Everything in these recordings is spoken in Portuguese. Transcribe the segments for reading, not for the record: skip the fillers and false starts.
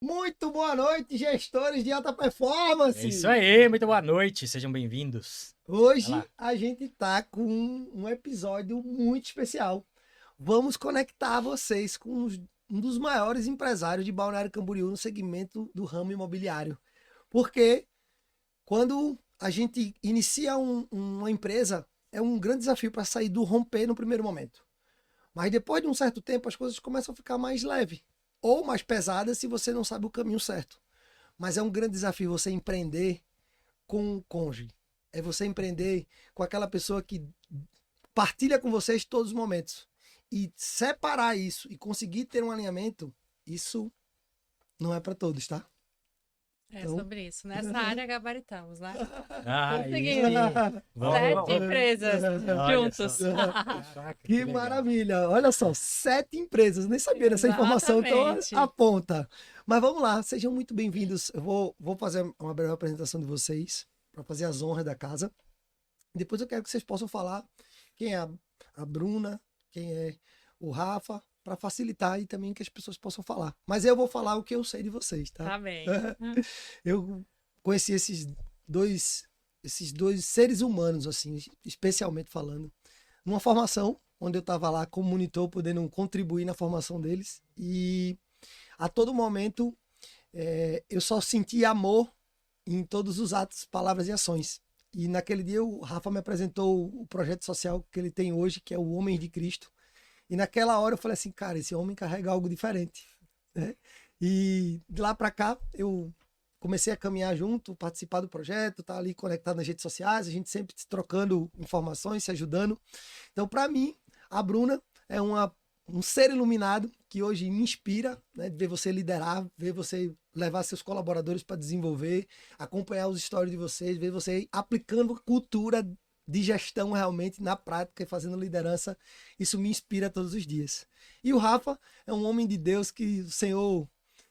Muito boa noite, gestores de alta É performance! isso aí, muito boa noite, sejam bem-vindos. Hoje Vai lá. a gente tá com um episódio muito especial. Vamos conectar vocês com um dos maiores empresários de Balneário Camboriú no segmento do ramo imobiliário. Porque quando a gente inicia uma empresa, é um grande desafio para sair do romper no primeiro momento. Mas depois de um certo tempo, as coisas começam a ficar mais leve ou mais pesadas se você não sabe o caminho certo. Mas é um grande desafio você empreender com o cônjuge. É você empreender com aquela pessoa que partilha com vocês todos os momentos. E separar isso e conseguir ter um alinhamento, isso não é para todos, tá? É Então, sobre isso. Nessa área gabaritamos, né? Ah, Consegui. Vamos, Sete empresas olha juntos. só. Caraca, que legal. maravilha! Olha só, 7 empresas. Nem sabia dessa informação, então Exatamente. aponta. Mas vamos lá, sejam muito bem-vindos. Eu vou fazer uma breve apresentação de vocês, para fazer as honras da casa. Depois eu quero que vocês possam falar quem é a Bruna, quem é o Rafa, para facilitar e também que as pessoas possam falar. Mas eu vou falar o que eu sei de vocês, tá? Tá bem. Eu conheci esses dois seres humanos, assim, especialmente falando, numa formação onde eu estava lá como monitor, podendo contribuir na formação deles. E a todo momento eu só senti amor em todos os atos, palavras e ações. E naquele dia o Rafa me apresentou o projeto social que ele tem hoje, que é o Homem de Cristo. E naquela hora eu falei assim, cara, esse homem carrega algo diferente, né? E de lá para cá eu comecei a caminhar junto, participar do projeto, tá ali conectado nas redes sociais, a gente sempre se trocando informações, se ajudando. Então, para mim, a Bruna é um ser iluminado que hoje me inspira, né? Ver você liderar, ver você levar seus colaboradores para desenvolver, acompanhar os stories de vocês, ver você aplicando cultura de gestão realmente na prática e fazendo liderança. Isso me inspira todos os dias. E o Rafa é um homem de Deus que o Senhor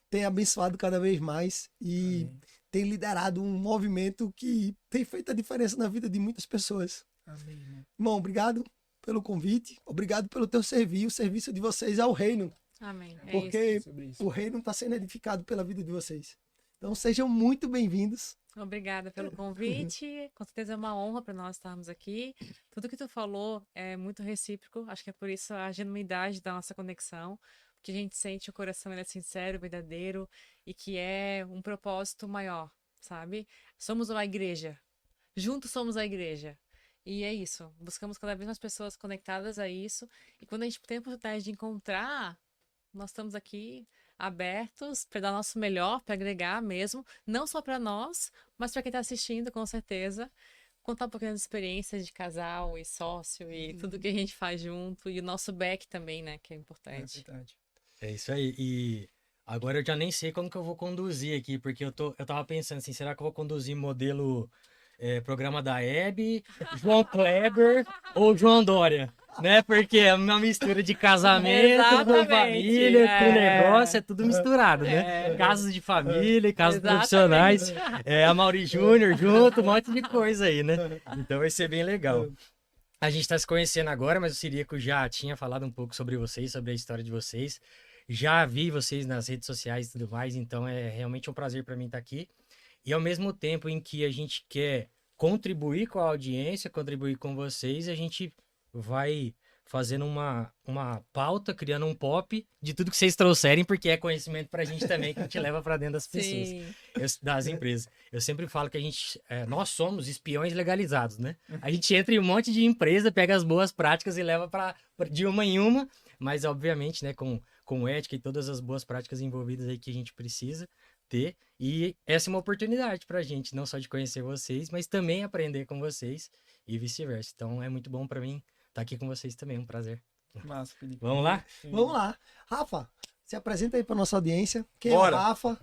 tem abençoado cada vez mais e Amém. tem liderado um movimento que tem feito a diferença na vida de muitas pessoas. Amém, irmão. Irmão, obrigado pelo convite, obrigado pelo teu serviço, o serviço de vocês ao reino, Amém. É porque isso. Sobre isso. o reino está sendo edificado pela vida de vocês. Então sejam muito bem-vindos. Obrigada pelo convite. Com certeza é uma honra para nós estarmos aqui. Tudo que tu falou é muito recíproco. Acho que é por isso a genuinidade da nossa conexão. Porque a gente sente o coração ele é sincero, verdadeiro e que é um propósito maior, sabe? Somos uma igreja. Juntos somos a igreja. E é isso. Buscamos cada vez mais pessoas conectadas a isso. E quando a gente tem a oportunidade de encontrar, nós estamos aqui abertos para dar nosso melhor, para agregar mesmo, não só para nós, mas para quem está assistindo, com certeza. Contar um pouquinho das experiências de casal e sócio e tudo que a gente faz junto. E o nosso back também, né? Que é É importante. verdade. É isso aí, e agora eu já nem sei como que eu vou conduzir aqui, porque eu tava pensando assim, será que eu vou conduzir modelo programa da Hebe, João Kleber ou João Dória? Né? Porque é uma mistura de casamento, com Exatamente, família, com é. negócio, é tudo misturado, né? É. Casos de família, casos Exatamente. profissionais, a Mauri Júnior junto, um monte de coisa aí, né? Então vai ser bem legal. A gente está se conhecendo agora, mas o Ciríaco já tinha falado um pouco sobre vocês, sobre a história de vocês. Já vi vocês nas redes sociais e tudo mais, então é realmente um prazer para mim estar aqui. E ao mesmo tempo em que a gente quer contribuir com a audiência, contribuir com vocês, a gente vai fazendo uma pauta, criando um pop de tudo que vocês trouxerem, porque é conhecimento para a gente também, que a gente leva para dentro das pessoas, Sim. das empresas. Eu sempre falo que nós somos espiões legalizados, né? A gente entra em um monte de empresa, pega as boas práticas e leva de uma em uma, mas obviamente, né, com ética e todas as boas práticas envolvidas aí que a gente precisa ter. E essa é uma oportunidade pra gente, não só de conhecer vocês, mas também aprender com vocês e vice-versa. Então é muito bom pra mim estar aqui com vocês também, um prazer. Massa, Felipe. Vamos lá? Sim. Vamos lá. Rafa, se apresenta aí para nossa audiência. Quem Bora. é o Rafa?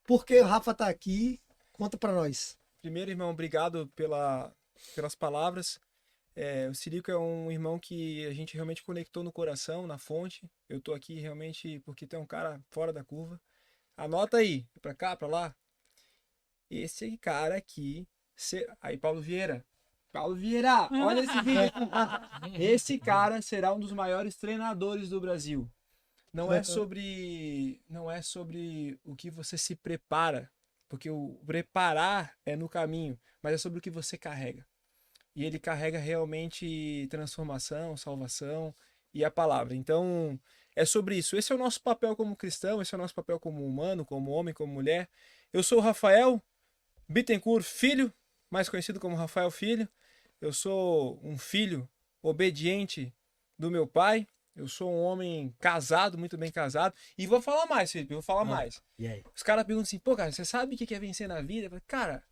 Por que o Rafa tá aqui? Conta para nós. Primeiro, irmão, obrigado pelas palavras. O Cirico é um irmão que a gente realmente conectou no coração, na fonte. Eu tô aqui realmente porque tem um cara fora da curva. Anota aí, pra cá, pra lá. Esse cara aqui. Aí, Paulo Vieira. Paulo Vieira, olha esse vídeo. Esse cara será um dos maiores treinadores do Brasil. não é sobre o que você se prepara, porque o preparar é no caminho, mas é sobre o que você carrega. E ele carrega realmente transformação, salvação e a palavra. Então, é sobre isso. Esse é o nosso papel como cristão, esse é o nosso papel como humano, como homem, como mulher. Eu sou o Rafael Bittencourt Filho, mais conhecido como Rafael Filho. Eu sou um filho obediente do meu pai. Eu sou um homem casado, muito bem casado. E vou falar mais, Felipe, vou falar mais. E aí? Os caras perguntam assim, pô, cara, você sabe o que é vencer na vida? Eu falo, cara,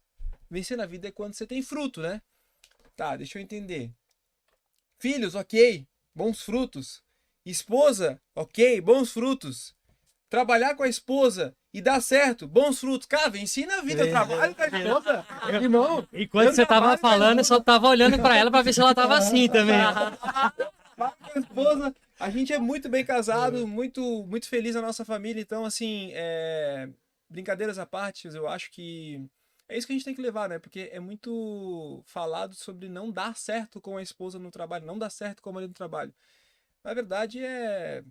vencer na vida é quando você tem fruto, né? Tá, deixa eu entender. Filhos, ok, bons frutos. Esposa, ok, bons frutos. Trabalhar com a esposa e dar certo, bons frutos. Cara, venci na vida, eu trabalho com a esposa. Irmão, Enquanto você tava falando, eu só tava olhando pra ela pra ver se ela tava assim também. com a esposa. A gente é muito bem casado, muito, muito feliz na nossa família. Então, assim, brincadeiras à parte, eu acho que é isso que a gente tem que levar, né? Porque é muito falado sobre não dar certo com a esposa no trabalho, não dar certo com o marido no trabalho. Na verdade, é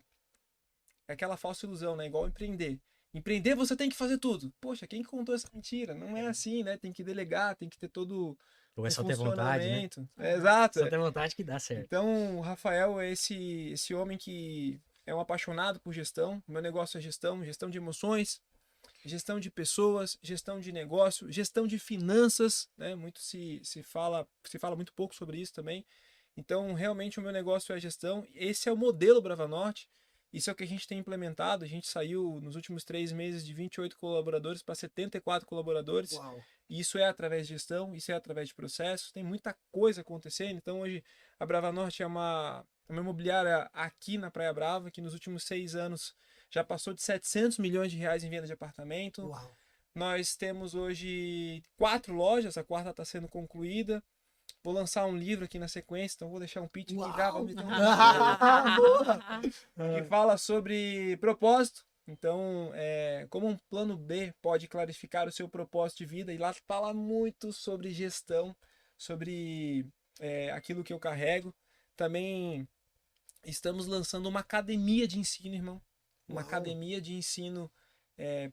aquela falsa ilusão, né? Igual empreender. Empreender, você tem que fazer tudo. Poxa, quem contou essa mentira? Não é assim, né? Tem que delegar, tem que ter todo Ou é um só ter vontade, né? funcionamento. Exato. Só ter vontade que dá certo. Então, o Rafael é esse homem que é um apaixonado por gestão. Meu negócio é gestão, gestão de emoções, gestão de pessoas, gestão de negócio, gestão de finanças, né? Muito se fala muito pouco sobre isso também. Então, realmente, o meu negócio é gestão. Esse é o modelo Brava Norte. Isso é o que a gente tem implementado. A gente saiu nos últimos 3 meses de 28 colaboradores para 74 colaboradores. Uau. Isso é através de gestão, isso é através de processos. Tem muita coisa acontecendo. Então, hoje, a Brava Norte é uma imobiliária aqui na Praia Brava, que nos últimos 6 anos já passou de 700 milhões de reais em venda de apartamento. Uau. Nós temos hoje 4 lojas, a 4ª está sendo concluída. Vou lançar um livro aqui na sequência, então vou deixar um pitch aqui, já vamos que fala sobre propósito. Então, como um plano B pode clarificar o seu propósito de vida, e lá fala muito sobre gestão, sobre aquilo que eu carrego. Também estamos lançando uma academia de ensino, irmão. Uma academia de ensino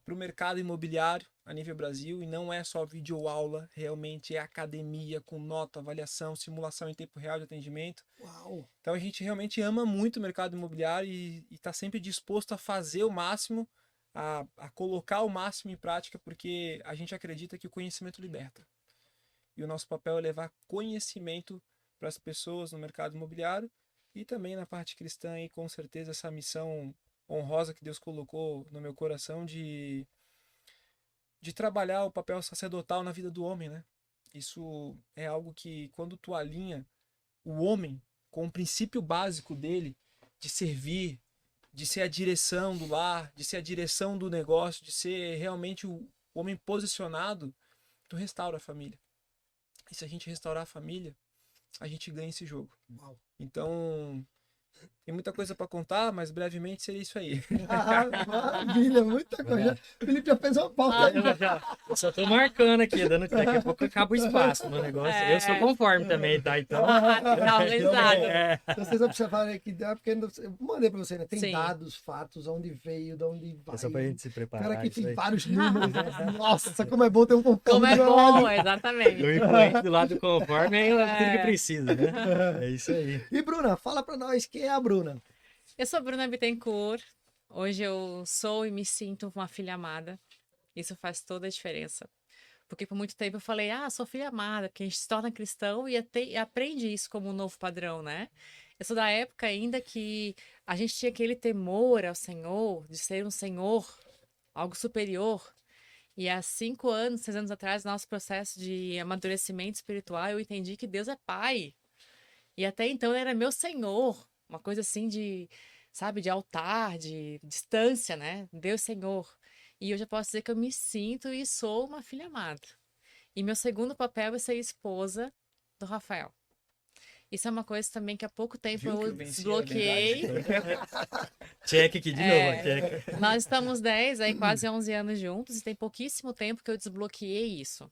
para o mercado imobiliário a nível Brasil, e não é só videoaula, realmente é academia com nota, avaliação, simulação em tempo real de atendimento. Uau. Então a gente realmente ama muito o mercado imobiliário e está sempre disposto a fazer o máximo, a colocar o máximo em prática, porque a gente acredita que o conhecimento liberta. E o nosso papel é levar conhecimento para as pessoas no mercado imobiliário e também na parte cristã, e com certeza essa missão honrosa que Deus colocou no meu coração de trabalhar o papel sacerdotal na vida do homem, né? Isso é algo que, quando tu alinha o homem com o princípio básico dele, de servir, de ser a direção do lar, de ser a direção do negócio, de ser realmente o homem posicionado, tu restaura a família. E se a gente restaurar a família, a gente ganha esse jogo. Uau. Então, tem muita coisa para contar, mas brevemente seria isso aí. Maravilha, muita coisa. O Felipe já fez uma pauta aí. Eu só tô marcando aqui, daqui a pouco acaba o espaço no negócio. Eu sou conforme também, tá? Então. Tá organizado. Se vocês observarem aqui, porque eu mandei para você, né? Tem Sim. dados, fatos, onde veio, de onde vai. É só pra gente se O preparar. cara aqui isso tem aí. vários números. Né? Nossa, como é bom ter um conforme. Como é do bom, lado. exatamente. Eu influente do lado conforme é tudo que precisa, né? É isso aí. E Bruna, fala para nós quem é a Bruna. Eu sou Bruna Bittencourt. Hoje eu sou e me sinto uma filha amada. Isso faz toda a diferença. Porque por muito tempo eu falei, sou filha amada, porque a gente se torna cristão e aprende isso como um novo padrão, né? Eu sou da época ainda que a gente tinha aquele temor ao Senhor, de ser um Senhor, algo superior. E há 5 anos, 6 anos atrás, no nosso processo de amadurecimento espiritual, eu entendi que Deus é Pai. E até então ele era meu Senhor. Uma coisa assim de, sabe, de altar, de distância, né? Deus Senhor. E hoje eu posso dizer que eu me sinto e sou uma filha amada. E meu segundo papel é ser esposa do Rafael. Isso é uma coisa também que há pouco tempo Viu que eu eu venci, desbloqueei. Check aqui de novo, check. Nós estamos 10, aí quase 11 anos juntos, e tem pouquíssimo tempo que eu desbloqueei isso.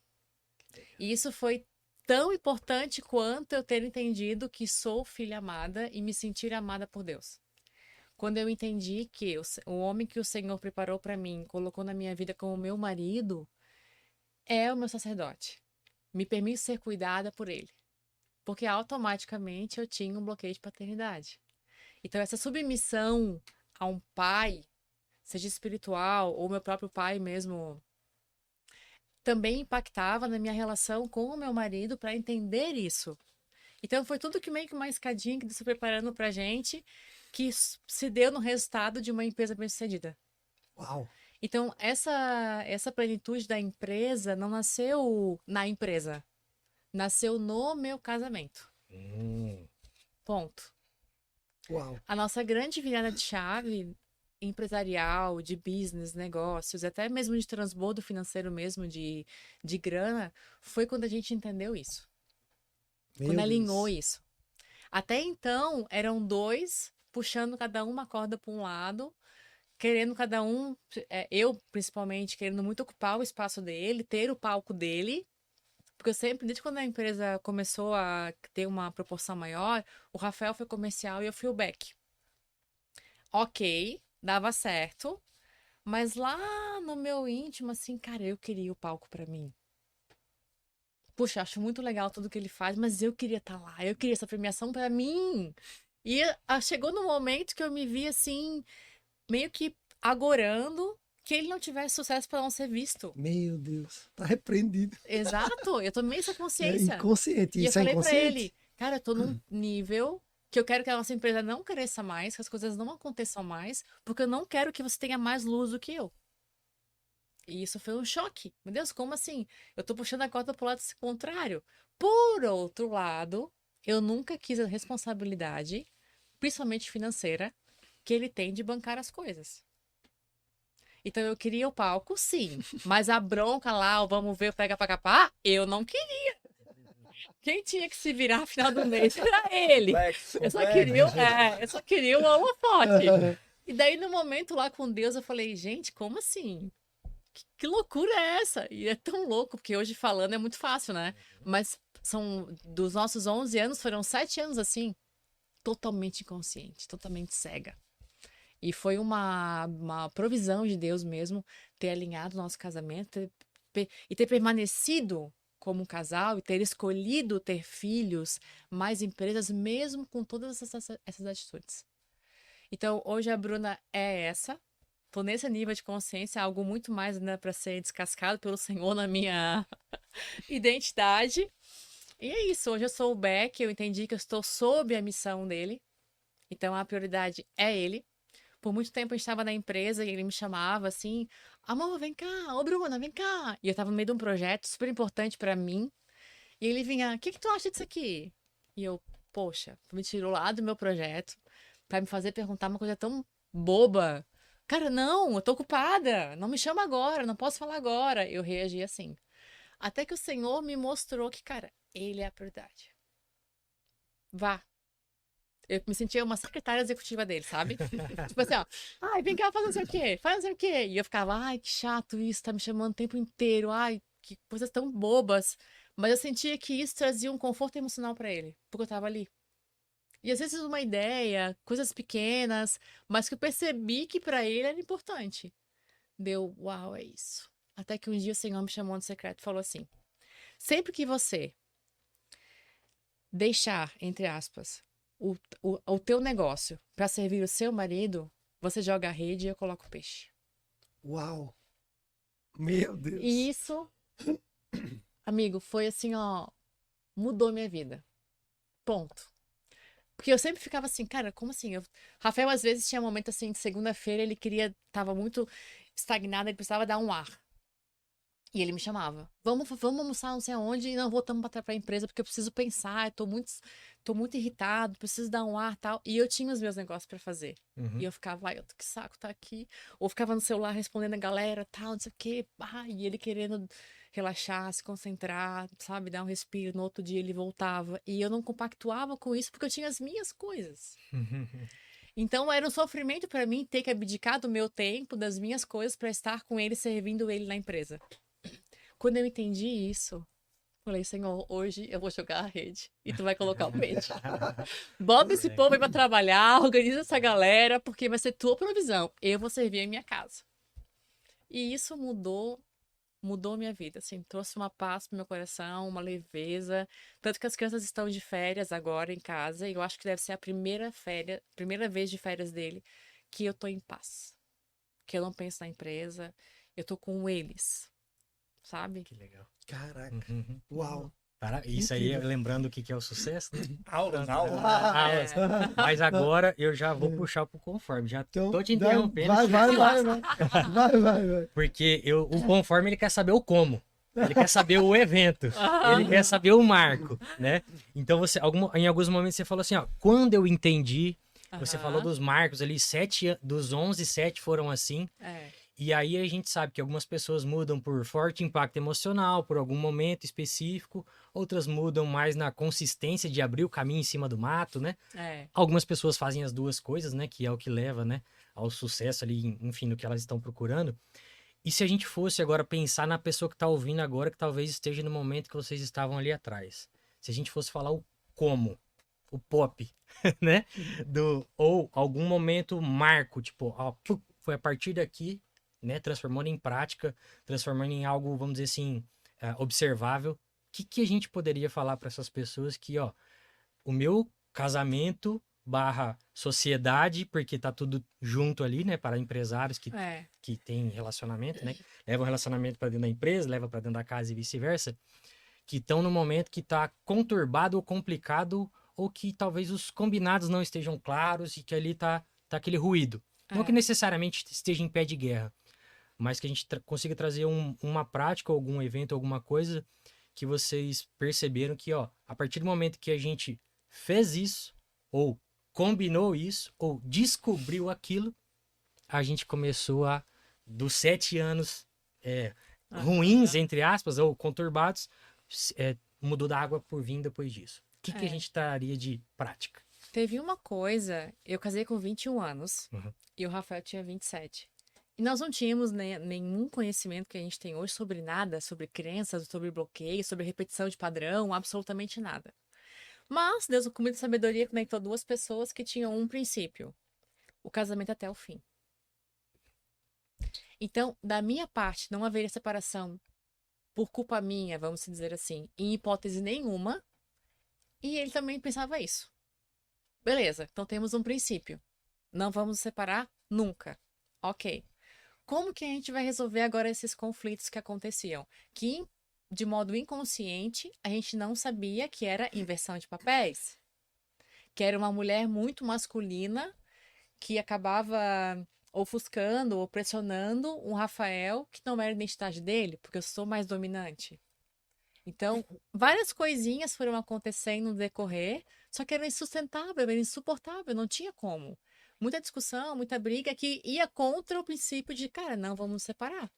E isso foi tão importante quanto eu ter entendido que sou filha amada e me sentir amada por Deus. Quando eu entendi que o homem que o Senhor preparou para mim, colocou na minha vida como meu marido, é o meu sacerdote. Me permite ser cuidada por ele. Porque automaticamente eu tinha um bloqueio de paternidade. Então, essa submissão a um pai, seja espiritual ou meu próprio pai mesmo, também impactava na minha relação com o meu marido para entender isso. Então, foi tudo que meio que uma escadinha que se preparando pra gente, que se deu no resultado de uma empresa bem-sucedida. Uau. Então, essa plenitude da empresa não nasceu na empresa. Nasceu no meu casamento. Ponto. Uau. A nossa grande virada de chave empresarial, de business, negócios, até mesmo de transbordo financeiro mesmo, de grana, foi quando a gente entendeu isso. Meu Quando Deus. alinhou isso. Até então, eram dois puxando cada uma corda para um lado, querendo cada um, eu principalmente, querendo muito ocupar o espaço dele, ter o palco dele. Porque eu sempre, desde quando a empresa começou a ter uma proporção maior, o Rafael foi comercial e eu fui o back. Ok, dava certo, mas lá no meu íntimo, assim, cara, eu queria o palco pra mim. Puxa, acho muito legal tudo que ele faz, mas eu queria estar lá, eu queria essa premiação pra mim. E chegou no momento que eu me vi assim, meio que agorando que ele não tivesse sucesso pra não ser visto. Meu Deus. Tá repreendido. Exato, eu tomei essa É consciência. inconsciente. E eu Isso é falei pra inconsciente? ele, cara, eu tô num nível que eu quero que a nossa empresa não cresça mais, que as coisas não aconteçam mais, porque eu não quero que você tenha mais luz do que eu. E isso foi um choque. Meu Deus, como assim? Eu tô puxando a corda pro lado contrário. Por outro lado, eu nunca quis a responsabilidade, principalmente financeira, que ele tem de bancar as coisas. Então eu queria o palco, sim. Mas a bronca lá, o vamos ver, pega pra capar, eu não queria. Quem tinha que se virar no final do mês era ele. Eu só queria o holofote. E daí, no momento lá com Deus, eu falei, gente, como assim? Que loucura é essa? E é tão louco, porque hoje falando é muito fácil, né? Mas dos nossos 11 anos, foram 7 anos assim, totalmente inconsciente, totalmente cega. E foi uma provisão de Deus mesmo ter alinhado o nosso casamento e ter permanecido como um casal e ter escolhido ter filhos, mais empresas, mesmo com todas essas atitudes. Então, hoje a Bruna é essa. Tô nesse nível de consciência, algo muito mais ainda para ser descascado pelo Senhor na minha identidade. E é isso, hoje eu sou o Beck, eu entendi que eu estou sob a missão dele. Então, a prioridade é ele. Por muito tempo eu estava na empresa e ele me chamava assim, amor, vem cá, ô Bruna, vem cá. E eu estava no meio de um projeto super importante para mim. E ele vinha, o que tu acha disso aqui? E eu, poxa, me tirou lá do meu projeto para me fazer perguntar uma coisa tão boba. Cara, não, eu tô ocupada, não me chama agora, não posso falar agora. Eu reagi assim. Até que o Senhor me mostrou que, cara, ele é a prioridade. Vá. Eu me sentia uma secretária executiva dele, sabe? Tipo assim, ó. Ai, vem cá, faz não sei o quê, faz não sei o quê. E eu ficava, ai, que chato isso, tá me chamando o tempo inteiro. Ai, que coisas tão bobas. Mas eu sentia que isso trazia um conforto emocional pra ele, porque eu tava ali. E às vezes uma ideia, coisas pequenas, mas que eu percebi que pra ele era importante. Deu, uau, é isso. Até que um dia o Senhor me chamou no secreto e falou assim: sempre que você deixar, entre aspas, o teu negócio para servir o seu marido, você joga a rede e eu coloco o peixe. Uau. Meu Deus. E isso, amigo, foi assim, ó, mudou minha vida. Ponto. Porque eu sempre ficava assim, cara, como assim? Rafael, às vezes, tinha um momento assim, de segunda-feira, ele tava muito estagnado, ele precisava dar um ar. E ele me chamava, vamos almoçar não sei aonde, e não voltamos pra empresa, porque eu preciso pensar, eu tô muito irritado, preciso dar um ar e tal. E eu tinha os meus negócios pra fazer. E eu ficava, ai, que saco tá aqui. Ou ficava no celular respondendo a galera, tal, não sei o quê. E ele querendo relaxar, se concentrar, sabe, dar um respiro. No outro dia ele voltava. E eu não compactuava com isso, porque eu tinha as minhas coisas. Então era um sofrimento pra mim ter que abdicar do meu tempo, das minhas coisas, pra estar com ele, servindo ele na empresa. Quando eu entendi isso, Falei, Senhor, hoje eu vou jogar a rede e tu vai colocar o peixe. Bota esse povo aí pra trabalhar, organiza essa galera, porque vai ser tua provisão. Eu vou servir em minha casa. E isso mudou minha vida, assim, trouxe uma paz pro meu coração, uma leveza. Tanto que as crianças estão de férias agora em casa, e eu acho que deve ser a primeira vez de férias dele, que eu tô em paz. Que eu não penso na empresa, eu tô com eles, sabe? Que legal. Caraca. Uhum. Uau. Isso aí, lembrando o que que é o sucesso, né? Aulas. Aulas. Mas agora eu já vou puxar pro conforme. Já Então, tô te interrompendo. Vai. Porque o conforme, ele quer saber o como. Ele quer saber o evento. Ele quer saber o marco, né? Então, em alguns momentos você falou assim, ó, quando eu entendi, você falou dos marcos ali, dos 11, 7 foram assim. E aí a gente sabe que algumas pessoas mudam por forte impacto emocional, por algum momento específico. Outras mudam mais na consistência de abrir o caminho em cima do mato, né? Algumas pessoas fazem as duas coisas, né? Que é o que leva, né, ao sucesso ali, enfim, no que elas estão procurando. E se a gente fosse agora pensar na pessoa que está ouvindo agora, que talvez esteja no momento que vocês estavam ali atrás. Se a gente fosse falar o como, o pop, né? Ou algum momento marco, tipo, ó, foi a partir daqui, né? Transformando em prática, transformando em algo, vamos dizer assim, observável. O que a gente poderia falar para essas pessoas que, ó, o meu casamento / sociedade, porque tá tudo junto ali, né, para empresários que têm relacionamento, né, levam relacionamento para dentro da empresa, leva para dentro da casa e vice-versa, que estão no momento que tá conturbado ou complicado, ou que talvez os combinados não estejam claros e que ali tá aquele ruído. Não que necessariamente esteja em pé de guerra, mas que a gente consiga trazer uma prática, algum evento, alguma coisa que vocês perceberam que, ó, a partir do momento que a gente fez isso, ou combinou isso, ou descobriu aquilo, a gente começou dos 7 anos ruins, entre aspas, ou conturbados, mudou da água por vinho depois disso. O que a gente traria de prática? Teve uma coisa, eu casei com 21 anos e o Rafael tinha 27. E nós não tínhamos nenhum conhecimento que a gente tem hoje sobre nada, sobre crenças, sobre bloqueio, sobre repetição de padrão, absolutamente nada. Mas Deus, com muita sabedoria, conectou duas pessoas que tinham um princípio: o casamento até o fim. Então, da minha parte, não haveria separação por culpa minha, vamos dizer assim, em hipótese nenhuma. E ele também pensava isso. Beleza, então temos um princípio. Não vamos nos separar nunca. Ok. Como que a gente vai resolver agora esses conflitos que aconteciam? Que, de modo inconsciente, a gente não sabia que era inversão de papéis. Que era uma mulher muito masculina que acabava ofuscando ou pressionando um Rafael que não era a identidade dele, porque eu sou mais dominante. Então, várias coisinhas foram acontecendo no decorrer, só que era insustentável, era insuportável, não tinha como. Muita discussão, muita briga que ia contra o princípio de, cara, não vamos nos separar.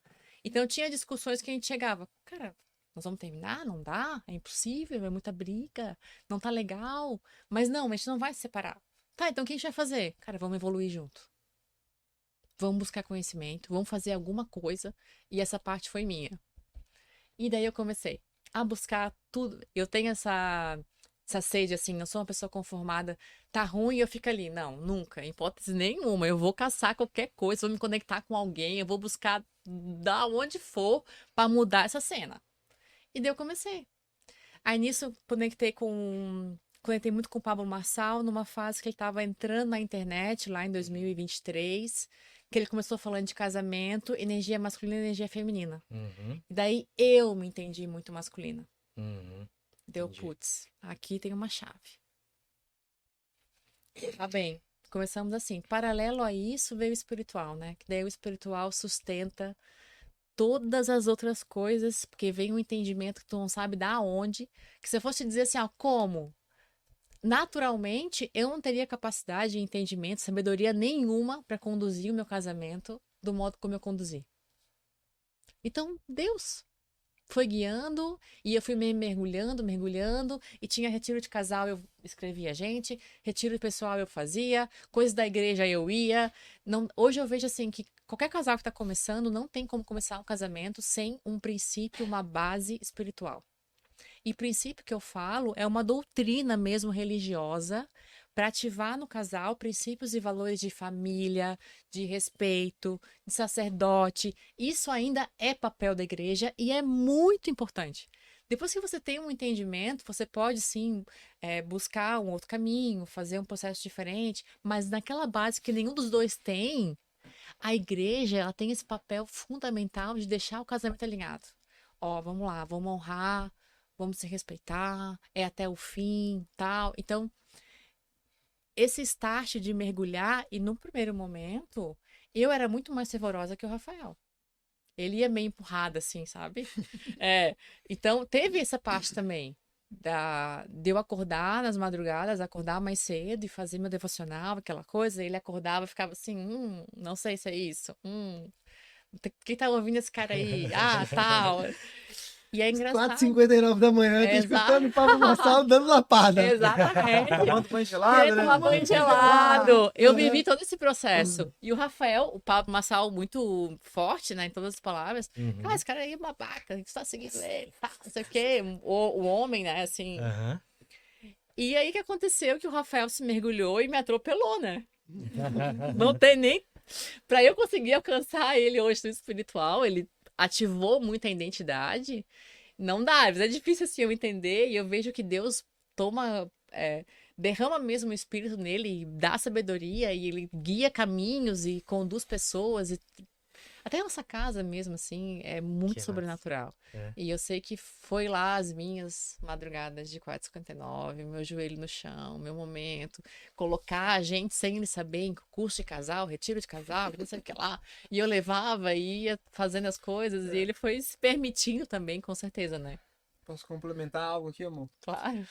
Então, tinha discussões que a gente chegava, cara, nós vamos terminar? Não dá? É impossível, é muita briga, não tá legal. Mas não, a gente não vai se separar. Tá, então o que a gente vai fazer? Cara, vamos evoluir junto. Vamos buscar conhecimento, vamos fazer alguma coisa. E essa parte foi minha. E daí eu comecei a buscar tudo. Eu tenho essa sede, assim, eu sou uma pessoa conformada. Tá ruim, eu fico ali. Não, nunca, em hipótese nenhuma. Eu vou caçar qualquer coisa, vou me conectar com alguém, eu vou buscar da onde for para mudar essa cena. E daí eu comecei. Aí nisso, conectei muito com o Pablo Marçal, numa fase que ele estava entrando na internet, lá em 2023, que ele começou falando de casamento, energia masculina e energia feminina. E daí eu me entendi muito masculina. Deu, putz, aqui tem uma chave. Tá bem, começamos assim. Paralelo a isso veio o espiritual, né? Que daí o espiritual sustenta todas as outras coisas, porque vem um entendimento que tu não sabe da onde, que se eu fosse dizer assim, ó, como? Naturalmente, eu não teria capacidade, entendimento, sabedoria nenhuma para conduzir o meu casamento do modo como eu conduzi. Então, Deus foi guiando e eu fui mergulhando, e tinha retiro de casal, eu escrevia gente, retiro pessoal eu fazia, coisas da igreja eu ia. Não, hoje eu vejo assim que qualquer casal que está começando não tem como começar um casamento sem um princípio, uma base espiritual. E princípio que eu falo é uma doutrina mesmo religiosa para ativar no casal princípios e valores de família, de respeito, de sacerdote. Isso ainda é papel da igreja e é muito importante. Depois que você tem um entendimento, você pode sim buscar um outro caminho, fazer um processo diferente, mas naquela base que nenhum dos dois tem, a igreja ela tem esse papel fundamental de deixar o casamento alinhado. Ó, vamos lá, vamos honrar, vamos se respeitar, é até o fim, tal. Então, esse start de mergulhar, e no primeiro momento, eu era muito mais fervorosa que o Rafael. Ele ia meio empurrado, assim, sabe? Então, teve essa parte também. De eu acordar nas madrugadas, acordar mais cedo e fazer meu devocional, aquela coisa. Ele acordava e ficava assim, não sei se é isso. Quem tá ouvindo esse cara aí? Ah, tal. E é engraçado. 4h59 da manhã, eu tô escutando o Pablo Marçal dando lapada. Exatamente. Tomando banho gelado, Ele né? tomava banho gelado. Eu vivi todo esse processo. E o Rafael, o Pablo Marçal, muito forte, né, em todas as palavras. Ah, esse cara aí é babaca, a gente tá seguindo ele, tá, não sei o quê. O homem, né, assim. Aham. E aí que aconteceu que o Rafael se mergulhou e me atropelou, né? Não tem nem... Pra eu conseguir alcançar ele hoje no espiritual, ele ativou muito a identidade. Não dá, é difícil assim eu entender. E eu vejo que Deus derrama mesmo o espírito nele, e dá sabedoria, e ele guia caminhos e conduz pessoas. E até a nossa casa mesmo, assim, é muito Que sobrenatural. É. E eu sei que foi lá as minhas madrugadas de 4h59, meu joelho no chão, meu momento, colocar a gente sem ele saber em curso de casal, retiro de casal, não sei o que lá. E eu levava e ia fazendo as coisas, e ele foi se permitindo também, com certeza, né? Posso complementar algo aqui, amor? Claro.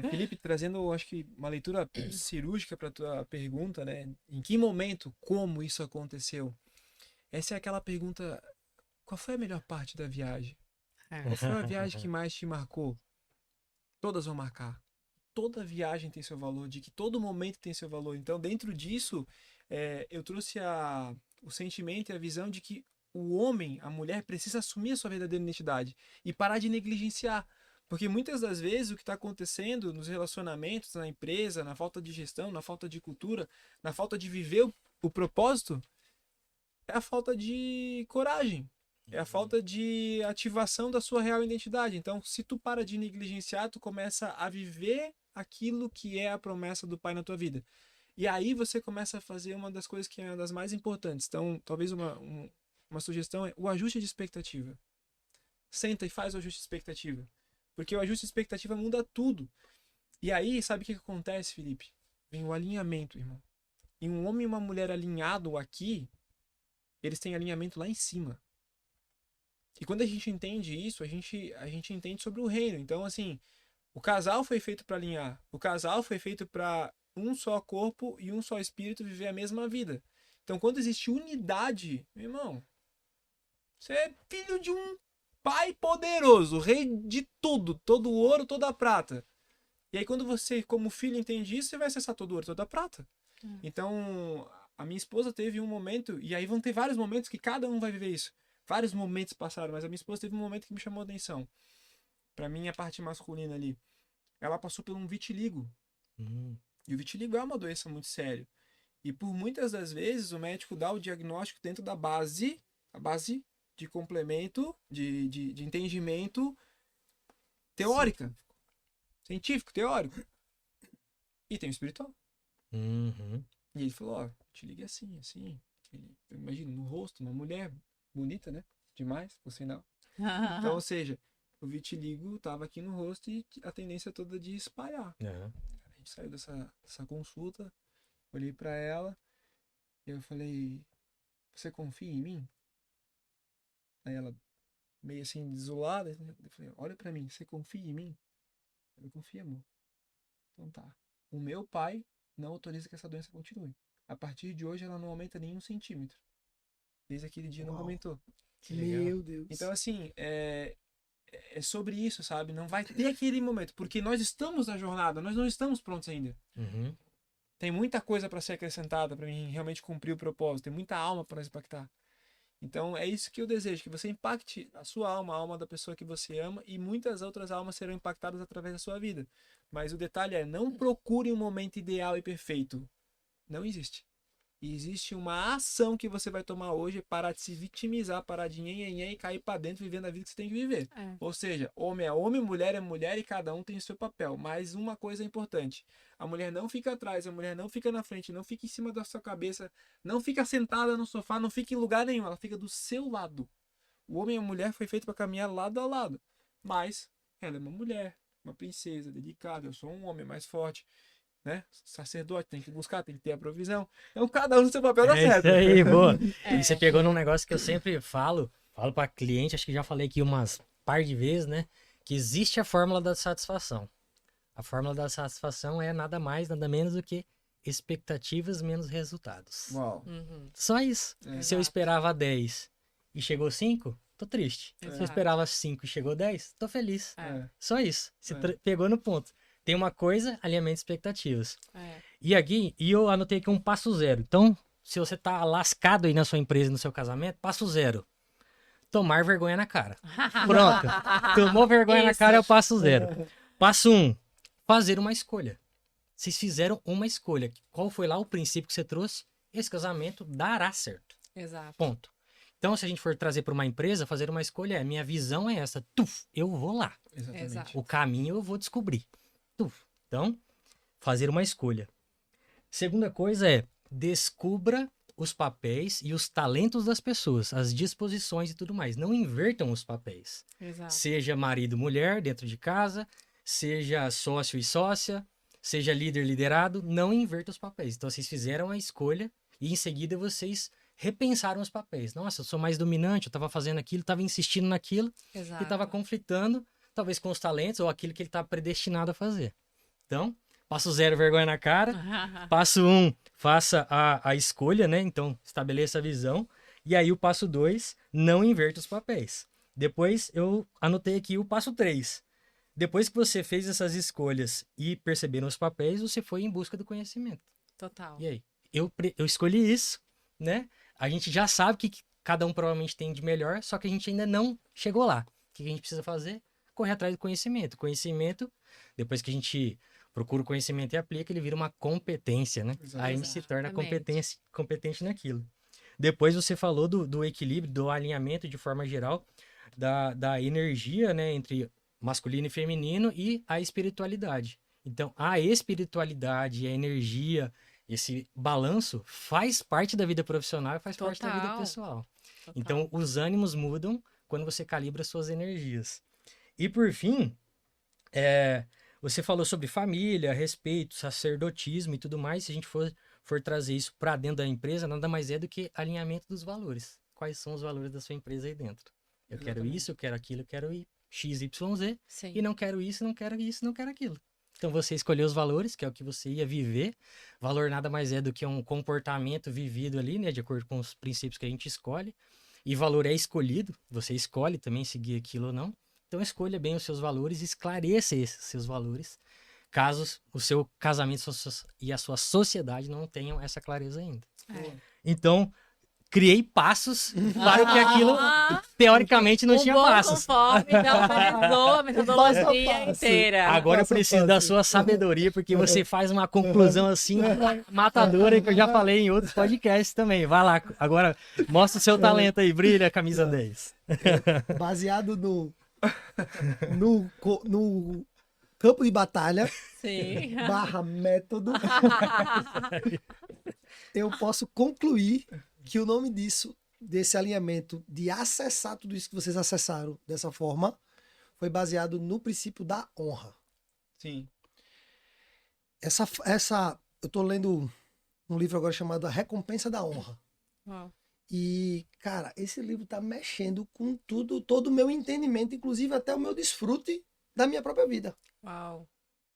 Felipe, trazendo, acho que uma leitura cirúrgica para tua pergunta, né? Em que momento, como isso aconteceu? Essa é aquela pergunta, qual foi a melhor parte da viagem? Qual foi a viagem que mais te marcou? Todas vão marcar. Toda viagem tem seu valor, de que todo momento tem seu valor. Então, dentro disso, eu trouxe o sentimento e a visão de que o homem, a mulher, precisa assumir a sua verdadeira identidade e parar de negligenciar. Porque muitas das vezes o que está acontecendo nos relacionamentos, na empresa, na falta de gestão, na falta de cultura, na falta de viver o propósito, é a falta de coragem. É a falta de ativação da sua real identidade. Então, se tu para de negligenciar, tu começa a viver aquilo que é a promessa do Pai na tua vida. E aí você começa a fazer uma das coisas que é uma das mais importantes. Então, talvez uma sugestão é o ajuste de expectativa. Senta e faz o ajuste de expectativa. Porque o ajuste de expectativa muda tudo. E aí, sabe o que acontece, Felipe? Vem o alinhamento, irmão. E um homem e uma mulher alinhado aqui, eles têm alinhamento lá em cima. E quando a gente entende isso, a gente entende sobre o reino. Então, assim, o casal foi feito para alinhar. O casal foi feito para um só corpo e um só espírito viver a mesma vida. Então, quando existe unidade, meu irmão, você é filho de um pai poderoso, rei de tudo, todo o ouro, toda a prata. E aí, quando você, como filho, entende isso, você vai acessar todo o ouro, toda a prata. Então, a minha esposa teve um momento, e aí vão ter vários momentos que cada um vai viver isso. Vários momentos passaram, mas a minha esposa teve um momento que me chamou a atenção. Pra mim, a parte masculina ali. Ela passou por um vitiligo. E o vitiligo é uma doença muito séria. E por muitas das vezes, o médico dá o diagnóstico dentro da base, a base de complemento, de entendimento teórica. Científico, teórico. E tem o espiritual. Uhum. E ele falou, ó, vitiligo é assim, assim. Imagina, no rosto, uma mulher bonita, né? Demais, por sinal. Então, ou seja, o vitiligo tava aqui no rosto e a tendência toda de espalhar. Uhum. A gente saiu dessa consulta, olhei pra ela e eu falei, você confia em mim? Aí ela, meio assim, desolada, eu falei, olha pra mim, você confia em mim? Eu confio, amor. Então tá. O meu pai não autoriza que essa doença continue. A partir de hoje ela não aumenta nem 1 centímetro. Desde aquele dia não aumentou. Meu Deus. Então, assim, é sobre isso, sabe? Não vai ter aquele momento, porque nós estamos na jornada, nós não estamos prontos ainda. Uhum. Tem muita coisa para ser acrescentada para mim realmente cumprir o propósito, tem muita alma para nós impactar. Então é isso que eu desejo, que você impacte a sua alma, a alma da pessoa que você ama, e muitas outras almas serão impactadas através da sua vida. Mas o detalhe é, não procure um momento ideal e perfeito. Não existe. E existe uma ação que você vai tomar hoje para de se vitimizar, parar de nhenhenhé e cair para dentro vivendo a vida que você tem que viver. É. Ou seja, homem é homem, mulher é mulher e cada um tem o seu papel. Mas uma coisa é importante, a mulher não fica atrás, a mulher não fica na frente, não fica em cima da sua cabeça, não fica sentada no sofá, não fica em lugar nenhum, ela fica do seu lado. O homem e a mulher foi feito para caminhar lado a lado. Mas ela é uma mulher, uma princesa, dedicada, eu sou um homem mais forte. Né? Sacerdote tem que buscar, tem que ter a provisão. Então cada um no seu papel dá certo. Isso aí, boa. É. E você pegou num negócio que eu sempre falo para cliente, acho que já falei aqui umas par de vezes, né? Que existe a fórmula da satisfação. A fórmula da satisfação é nada mais, nada menos do que expectativas menos resultados. Uau. Uhum. Só isso. É. Se eu esperava 10 e chegou 5, tô triste. Se eu Exato. esperava 5 e chegou 10, tô feliz. É. Só isso. Você É. pegou no ponto. Tem uma coisa, alinhamento de expectativas. É. E aqui, eu anotei aqui um passo zero. Então, se você tá lascado aí na sua empresa, no seu casamento, passo zero. Tomar vergonha na cara. Pronto. Tomou vergonha na Isso. cara é o passo zero. Passo 1. Fazer uma escolha. Vocês fizeram uma escolha. Qual foi lá o princípio que você trouxe? Esse casamento dará certo. Exato. Ponto. Então, se a gente for trazer para uma empresa, fazer uma escolha é, minha visão é essa. Tuf, eu vou lá. Exatamente. Exato. O caminho eu vou descobrir. Tuf. Então, fazer uma escolha. Segunda coisa é, descubra os papéis e os talentos das pessoas, as disposições e tudo mais. Não invertam os papéis. Exato. Seja marido e mulher dentro de casa, seja sócio e sócia, seja líder e liderado, não inverta os papéis. Então, vocês fizeram a escolha e em seguida vocês repensaram os papéis. Nossa, eu sou mais dominante, eu estava fazendo aquilo, estava insistindo naquilo Exato. e estava conflitando, talvez com os talentos ou aquilo que ele está predestinado a fazer. Então, passo 0, vergonha na cara. Passo 1, faça a escolha, né? Então, estabeleça a visão. E aí, o passo 2, não inverta os papéis. Depois, eu anotei aqui o passo 3. Depois que você fez essas escolhas e perceberam os papéis, você foi em busca do conhecimento. Total. E aí? Eu escolhi isso, né? A gente já sabe o que cada um provavelmente tem de melhor, só que a gente ainda não chegou lá. O que a gente precisa fazer? Correr atrás do conhecimento. Conhecimento, depois que a gente procura o conhecimento e aplica, ele vira uma competência, né? Exato. Aí a gente se torna Exatamente. competente naquilo. Depois você falou do equilíbrio, do alinhamento de forma geral, da energia, né, entre masculino e feminino e a espiritualidade. Então, a espiritualidade, a energia, esse balanço faz parte da vida profissional e faz parte da vida Total. pessoal. Total. Então, os ânimos mudam quando você calibra suas energias. E, por fim, você falou sobre família, respeito, sacerdotismo e tudo mais. Se a gente for trazer isso para dentro da empresa, nada mais é do que alinhamento dos valores. Quais são os valores da sua empresa aí dentro? Eu quero Exatamente. isso, eu quero aquilo, eu quero X, Y, Z. Sim. E não quero isso, não quero isso, não quero aquilo. Então você escolheu os valores, que é o que você ia viver. Valor nada mais é do que um comportamento vivido ali, né? De acordo com os princípios que a gente escolhe. E valor é escolhido. Você escolhe também seguir aquilo ou não. Então escolha bem os seus valores, esclareça esses seus valores. Caso o seu casamento e a sua sociedade não tenham essa clareza ainda. É. Então, criei passos para que aquilo, teoricamente, não tinha bom passos. conforme, então organizou a metodologia Passo a passo. inteira. Agora eu Passo a preciso da passo. sua sabedoria, porque você faz uma conclusão assim, matadora, que eu já falei em outros podcasts também. Vai lá, agora mostra o seu talento aí, brilha, camisa 10. Baseado no campo de batalha, Sim. / método, eu posso concluir que o nome desse alinhamento, de acessar tudo isso que vocês acessaram dessa forma, foi baseado no princípio da honra. Sim. Eu tô lendo um livro agora chamado A Recompensa da Honra. Uau. E, cara, esse livro tá mexendo com tudo, todo o meu entendimento, inclusive até o meu desfrute da minha própria vida. Uau.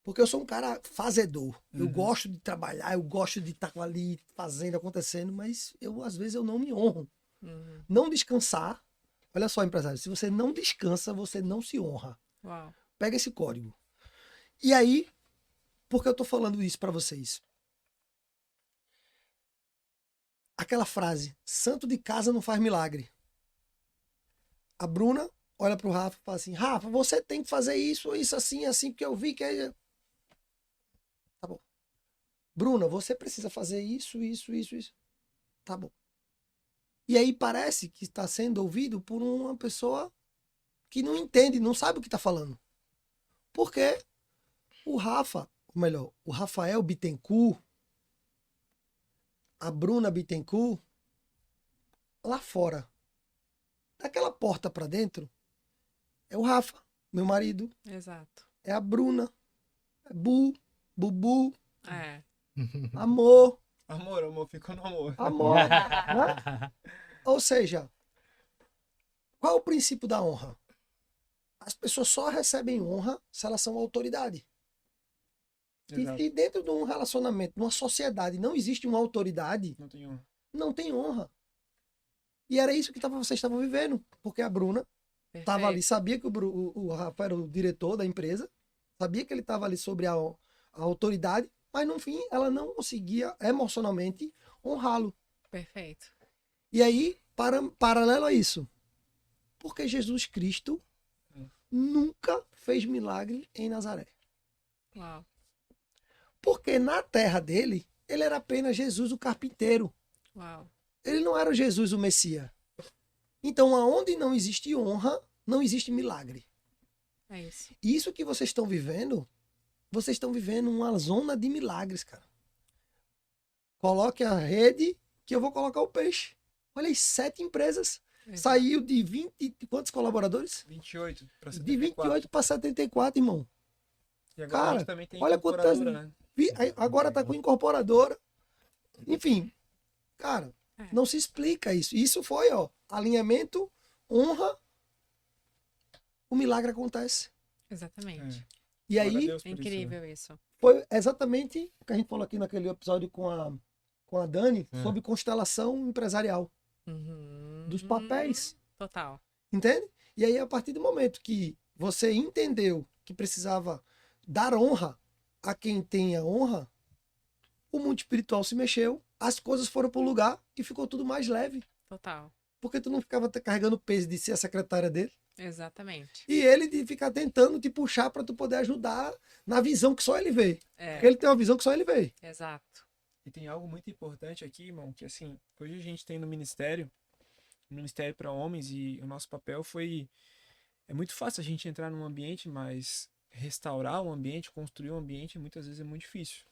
Porque eu sou um cara fazedor. Eu Uhum. gosto de trabalhar, eu gosto de estar ali fazendo, acontecendo, mas às vezes eu não me honro. Uhum. Não descansar. Olha só, empresário, se você não descansa, você não se honra. Uau. Pega esse código. E aí, por que eu tô falando isso para vocês? Aquela frase, santo de casa não faz milagre. A Bruna olha pro Rafa e fala assim, Rafa, você tem que fazer isso, isso assim, assim, porque eu vi que é... Tá bom. Bruna, você precisa fazer isso, isso, isso, isso. Tá bom. E aí parece que está sendo ouvido por uma pessoa que não entende, não sabe o que está falando. Porque o Rafa, ou melhor, o Rafael Bittencourt, a Bruna Bittencourt, lá fora, daquela porta para dentro, é o Rafa, meu marido, Exato. é a Bruna, é Bubu, É. amor, Amor, ficou no amor. amor. Né? Ou seja, qual é o princípio da honra? As pessoas só recebem honra se elas são autoridade. Exato. E dentro de um relacionamento, numa sociedade, não existe uma autoridade, Não tem honra. não tem honra. E era isso que vocês estavam vivendo. Porque a Bruna estava ali, sabia que o Rafa era o diretor da empresa, sabia que ele estava ali sobre a autoridade, mas no fim ela não conseguia emocionalmente honrá-lo. Perfeito. E aí, paralelo a isso, porque Jesus Cristo nunca fez milagre em Nazaré. Uau. Porque na terra dele, ele era apenas Jesus o carpinteiro. Uau. Ele não era o Jesus o Messias. Então, aonde não existe honra, não existe milagre. É isso. E isso que vocês estão vivendo uma zona de milagres, cara. Coloque a rede que eu vou colocar o peixe. Olha aí, 7 empresas. Exato. Saiu de 20, de quantos colaboradores? 28 para De 74. 28 para 74, irmão. E agora Cara, a gente também tem olha incorporadora, quantas- né? Agora tá com incorporadora. Enfim, cara, É. não se explica isso. Isso foi, ó, alinhamento, honra, o milagre acontece. Exatamente. E Glória a aí, Deus É por isso, né? incrível isso. foi exatamente o que a gente falou aqui naquele episódio com a Dani, É. sobre constelação empresarial, Uhum. dos papéis, Total. entende? E aí, a partir do momento que você entendeu que precisava dar honra a quem tem a honra, o mundo espiritual se mexeu, as coisas foram para o lugar e ficou tudo mais leve. Total. Porque tu não ficava carregando o peso de ser a secretária dele. Exatamente. E ele de ficar tentando te puxar para tu poder ajudar na visão que só ele vê. É. Porque ele tem uma visão que só ele vê. Exato. E tem algo muito importante aqui, irmão, que assim, hoje a gente tem no ministério para homens, e o nosso papel foi... É muito fácil a gente entrar num ambiente, mas restaurar o ambiente, construir um ambiente, muitas vezes é muito difícil.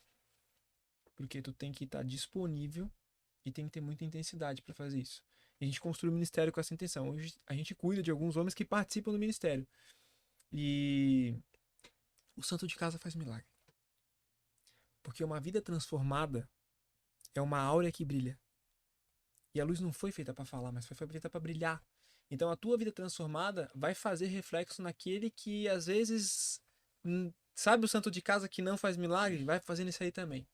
Porque tu tem que estar disponível e tem que ter muita intensidade para fazer isso. E a gente construi o ministério com essa intenção. Hoje a gente cuida de alguns homens que participam do ministério. E o santo de casa faz milagre. Porque uma vida transformada é uma áurea que brilha. E a luz não foi feita para falar, mas foi feita para brilhar. Então a tua vida transformada vai fazer reflexo naquele que às vezes sabe o santo de casa que não faz milagre? Vai fazendo isso aí também.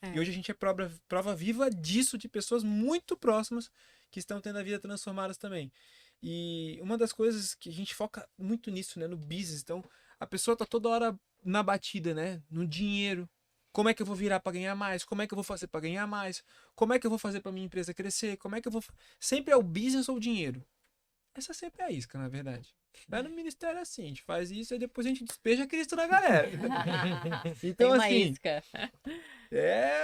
É. E hoje a gente é prova viva disso, de pessoas muito próximas que estão tendo a vida transformadas também. E uma das coisas que a gente foca muito nisso, né, no business, então a pessoa tá toda hora na batida, né, no dinheiro. Como é que eu vou virar para ganhar mais? Como é que eu vou fazer para ganhar mais? Como é que eu vou fazer para minha empresa crescer? Como é que eu vou... Sempre é o business ou o dinheiro. Essa sempre é a isca, na verdade. Lá no ministério é assim, a gente faz isso e depois a gente despeja Cristo na galera. Tem Então uma assim, isca.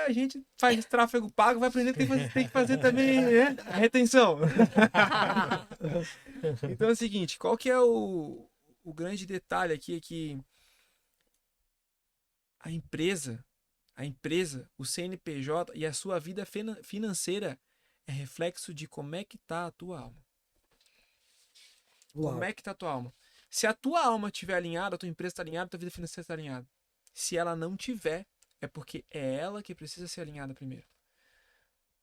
a gente faz tráfego pago, vai aprender que tem que fazer também a retenção. Então é o seguinte, qual que é o grande detalhe aqui é que a empresa, o CNPJ e a sua vida financeira é reflexo de como é que tá a tua alma. Uau. Como é que tá a tua alma? Se a tua alma estiver alinhada, a tua empresa está alinhada, a tua vida financeira está alinhada. Se ela não tiver, é porque é ela que precisa ser alinhada primeiro.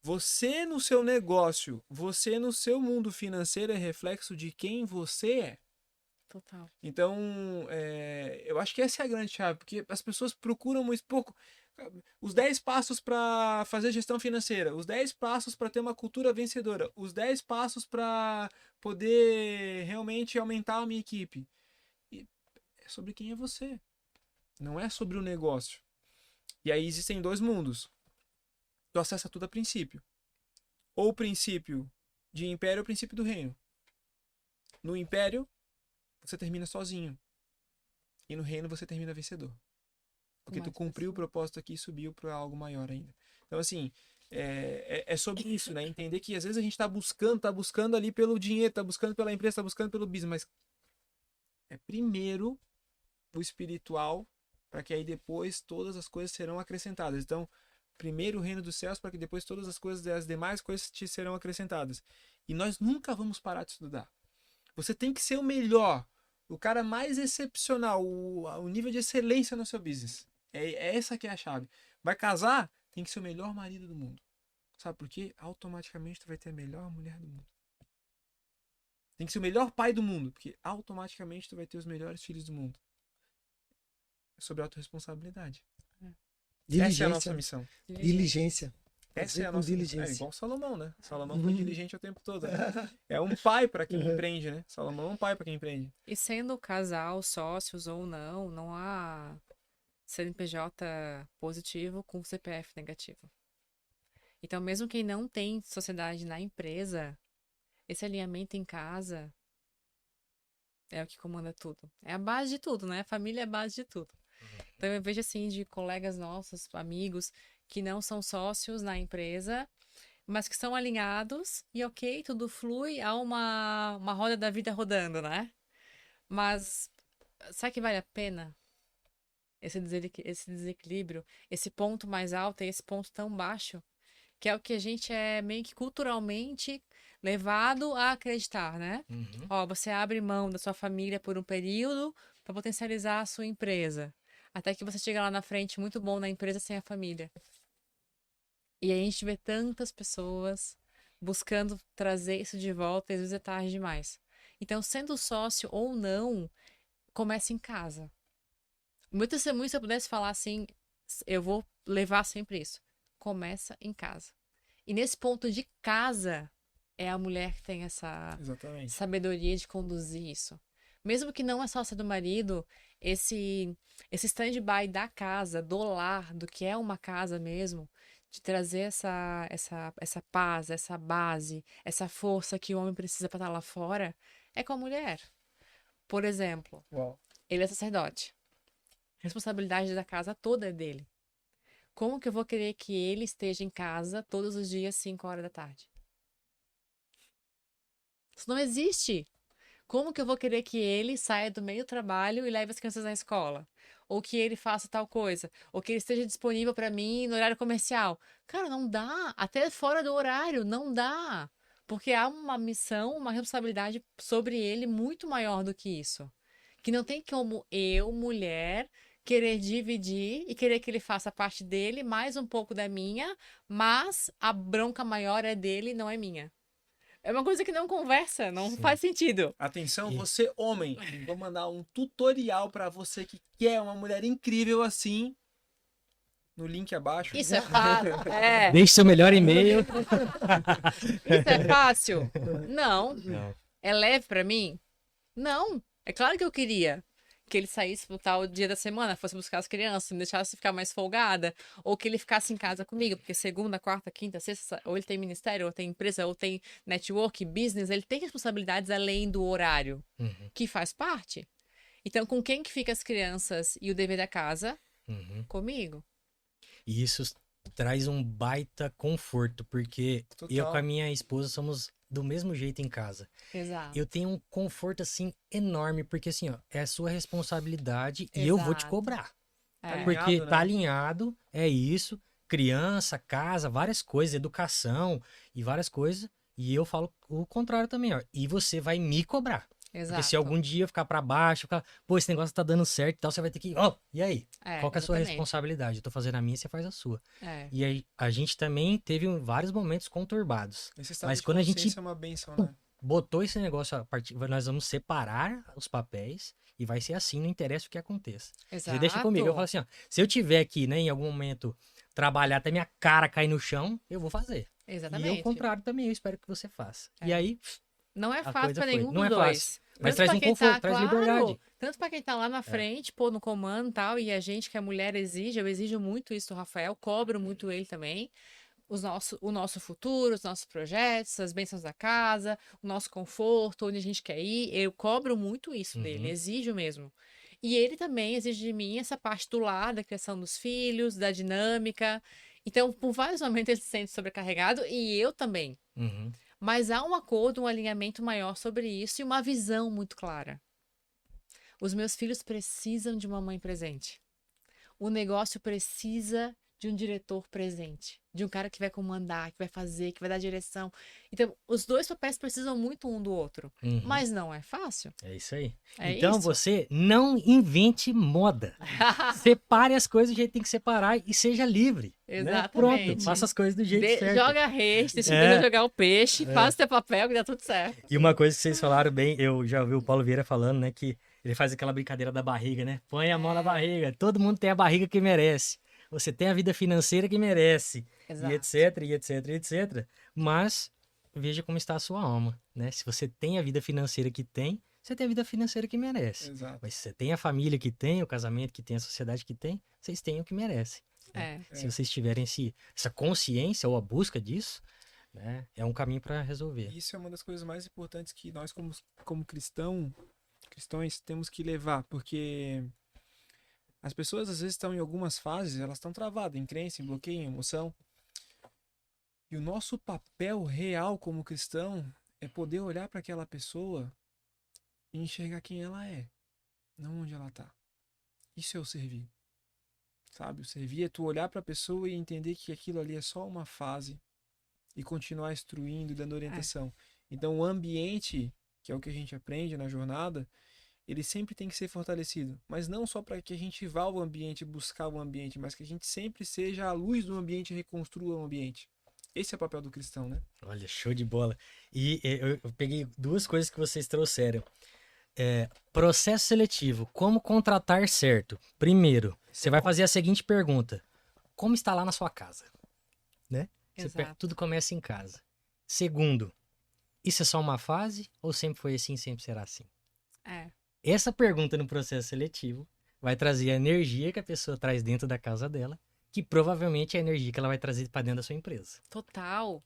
Você no seu negócio, você no seu mundo financeiro é reflexo de quem você é. Total. Então, eu acho que essa é a grande chave, porque as pessoas procuram muito pouco. Os 10 passos para fazer gestão financeira, os 10 passos para ter uma cultura vencedora, os 10 passos para poder realmente aumentar a minha equipe. E é sobre quem é você, não é sobre o negócio. E aí existem 2 mundos. Tu acessa tudo a princípio. Ou o princípio de império ou o princípio do reino. No império, você termina sozinho. E no reino, você termina vencedor. Porque tu Mais cumpriu o propósito aqui e subiu para algo maior ainda. Então, assim, é sobre isso, né? Entender que às vezes a gente tá buscando ali pelo dinheiro, tá buscando pela empresa, tá buscando pelo business, mas é primeiro o espiritual, para que aí depois todas as coisas serão acrescentadas. Então, primeiro o reino dos céus, para que depois todas as demais coisas te serão acrescentadas. E nós nunca vamos parar de estudar. Você tem que ser o melhor, o cara mais excepcional, o nível de excelência no seu business. É essa que é a chave. Vai casar, tem que ser o melhor marido do mundo. Sabe por quê? Automaticamente tu vai ter a melhor mulher do mundo. Tem que ser o melhor pai do mundo, porque automaticamente tu vai ter os melhores filhos do mundo. É sobre autorresponsabilidade. Essa é a nossa missão. Diligência. Essa é a com nossa diligência. É igual Salomão, né? Salomão foi diligente o tempo todo. Né? É um pai para quem empreende, né? Salomão é um pai para quem empreende. E sendo casal, sócios ou não, não há CNPJ positivo com CPF negativo. Então, mesmo quem não tem sociedade na empresa, esse alinhamento em casa é o que comanda tudo. É a base de tudo, né? A família é a base de tudo. Então, eu vejo assim de colegas nossos, amigos, que não são sócios na empresa, mas que são alinhados e ok, tudo flui, há uma roda da vida rodando, né? Mas sabe que vale a pena esse desequilíbrio, esse ponto mais alto e esse ponto tão baixo, que é o que a gente é meio que culturalmente levado a acreditar, né? Uhum. Ó, você abre mão da sua família por um período para potencializar a sua empresa. Até que você chega lá na frente muito bom na empresa sem a família. E aí a gente vê tantas pessoas buscando trazer isso de volta e às vezes é tarde demais. Então, sendo sócio ou não, começa em casa. Muito se eu pudesse falar assim, eu vou levar sempre isso. Começa em casa. E nesse ponto de casa, é a mulher que tem essa Exatamente. sabedoria de conduzir isso. Mesmo que não é sócia do marido, esse stand-by da casa, do lar, do que é uma casa mesmo, de trazer essa paz, essa base, essa força que o homem precisa para estar lá fora, é com a mulher. Por exemplo, Uau. ele é sacerdote. A responsabilidade da casa toda é dele. Como que eu vou querer que ele esteja em casa todos os dias, 5 horas da tarde? Isso não existe. Como que eu vou querer que ele saia do meio do trabalho e leve as crianças na escola? Ou que ele faça tal coisa? Ou que ele esteja disponível para mim no horário comercial? Cara, não dá. Até fora do horário, não dá. Porque há uma missão, uma responsabilidade sobre ele muito maior do que isso. Que não tem como eu, mulher, querer dividir e querer que ele faça parte dele, mais um pouco da minha, mas a bronca maior é dele, não é minha. É uma coisa que não conversa, não Sim. faz sentido. Atenção, você homem, vou mandar um tutorial para você que quer uma mulher incrível assim, no link abaixo. Isso é fácil. É. Deixe seu melhor e-mail. Isso é fácil? Não. Não. É leve pra mim? Não. É claro que eu queria que ele saísse no tal dia da semana, fosse buscar as crianças, me deixasse ficar mais folgada, ou que ele ficasse em casa comigo, porque segunda, quarta, quinta, sexta, ou ele tem ministério, ou tem empresa, ou tem network, business, ele tem responsabilidades além do horário, Uhum, que faz parte. Então, com quem que fica as crianças e o dever da casa? uhum. Comigo. E isso traz um baita conforto, porque eu Total. com a minha esposa somos do mesmo jeito em casa. Exato. Eu tenho um conforto, assim, enorme, porque, assim, ó, é a sua responsabilidade e eu vou te Exato. cobrar. É. Porque Alinhado, tá né? alinhado, é isso, criança, casa, várias coisas, educação e várias coisas. E eu falo o contrário também, ó. E você vai me cobrar. Exato. Porque se algum dia eu ficar pra baixo, ficar, pô, esse negócio tá dando certo e tal, você vai ter que, ó, e aí? Qual que é a sua exatamente. responsabilidade? Eu tô fazendo a minha, você faz a sua. É. E aí, a gente também teve vários momentos conturbados. Esse estado Mas de quando a gente consciência é uma benção, né? botou esse negócio a partir, nós vamos separar os papéis e vai ser assim, não interessa o que aconteça. Exato. Você deixa comigo, eu falo assim, ó, se eu tiver aqui, né, em algum momento trabalhar até minha cara cair no chão, eu vou fazer. Exatamente. E o contrário também, eu espero que você faça. É. E aí, Não é a fácil coisa pra foi. nenhum Não dos é dois. fácil. Mas Tanto traz pra um quem conforto, traz liberdade. Tanto pra quem tá lá na frente, pô, no comando e tal, e a gente que é mulher exige, eu exijo muito isso do Rafael, cobro muito ele também. o nosso futuro, os nossos projetos, as bênçãos da casa, o nosso conforto, onde a gente quer ir. Eu cobro muito isso dele, exijo mesmo. E ele também exige de mim essa parte do lar, da criação dos filhos, da dinâmica. Então, por vários momentos ele se sente sobrecarregado e eu também. Uhum. Mas há um acordo, um alinhamento maior sobre isso e uma visão muito clara. Os meus filhos precisam de uma mãe presente. O negócio precisa de um diretor presente, de um cara que vai comandar, que vai fazer, que vai dar direção. Então, os dois papéis precisam muito um do outro. Uhum. Mas não é fácil. É isso aí. É Então isso. você não invente moda. Separe as coisas do jeito que tem que separar e seja livre. Né? Exatamente. Pronto, faça as coisas do jeito certo. Joga a rede, deixa jogar o peixe, faz o teu papel que dá tudo certo. E uma coisa que vocês falaram bem, eu já ouvi o Paulo Vieira falando, né, que ele faz aquela brincadeira da barriga, né? Põe a mão na barriga. Todo mundo tem a barriga que merece. Você tem a vida financeira que merece. Exato. E etc, e etc, e etc. Mas veja como está a sua alma, né? Se você tem a vida financeira que tem, você tem a vida financeira que merece. Exato. Mas se você tem a família que tem, o casamento que tem, a sociedade que tem, vocês têm o que merecem. É. Se vocês tiverem essa consciência ou a busca disso, né, é um caminho para resolver. Isso é uma das coisas mais importantes que nós, como cristãos, temos que levar, porque as pessoas às vezes estão em algumas fases, elas estão travadas em crença, em bloqueio, em emoção. E o nosso papel real como cristão é poder olhar para aquela pessoa e enxergar quem ela é, não onde ela está. Isso é o servir. Sabe? O servir é tu olhar para a pessoa e entender que aquilo ali é só uma fase e continuar instruindo e dando orientação. Então o ambiente, que é o que a gente aprende na jornada, ele sempre tem que ser fortalecido. Mas não só para que a gente vá ao ambiente, buscar o ambiente, mas que a gente sempre seja a luz do ambiente e reconstrua o ambiente. Esse é o papel do cristão, né? Olha, show de bola. E eu peguei duas coisas que vocês trouxeram. Processo seletivo. Como contratar certo? Primeiro, você vai fazer a seguinte pergunta. Como está lá na sua casa? Né? Exato. Tudo começa em casa. Segundo, isso é só uma fase ou sempre foi assim, sempre será assim? É. Essa pergunta no processo seletivo vai trazer a energia que a pessoa traz dentro da casa dela, que provavelmente é a energia que ela vai trazer para dentro da sua empresa. Total.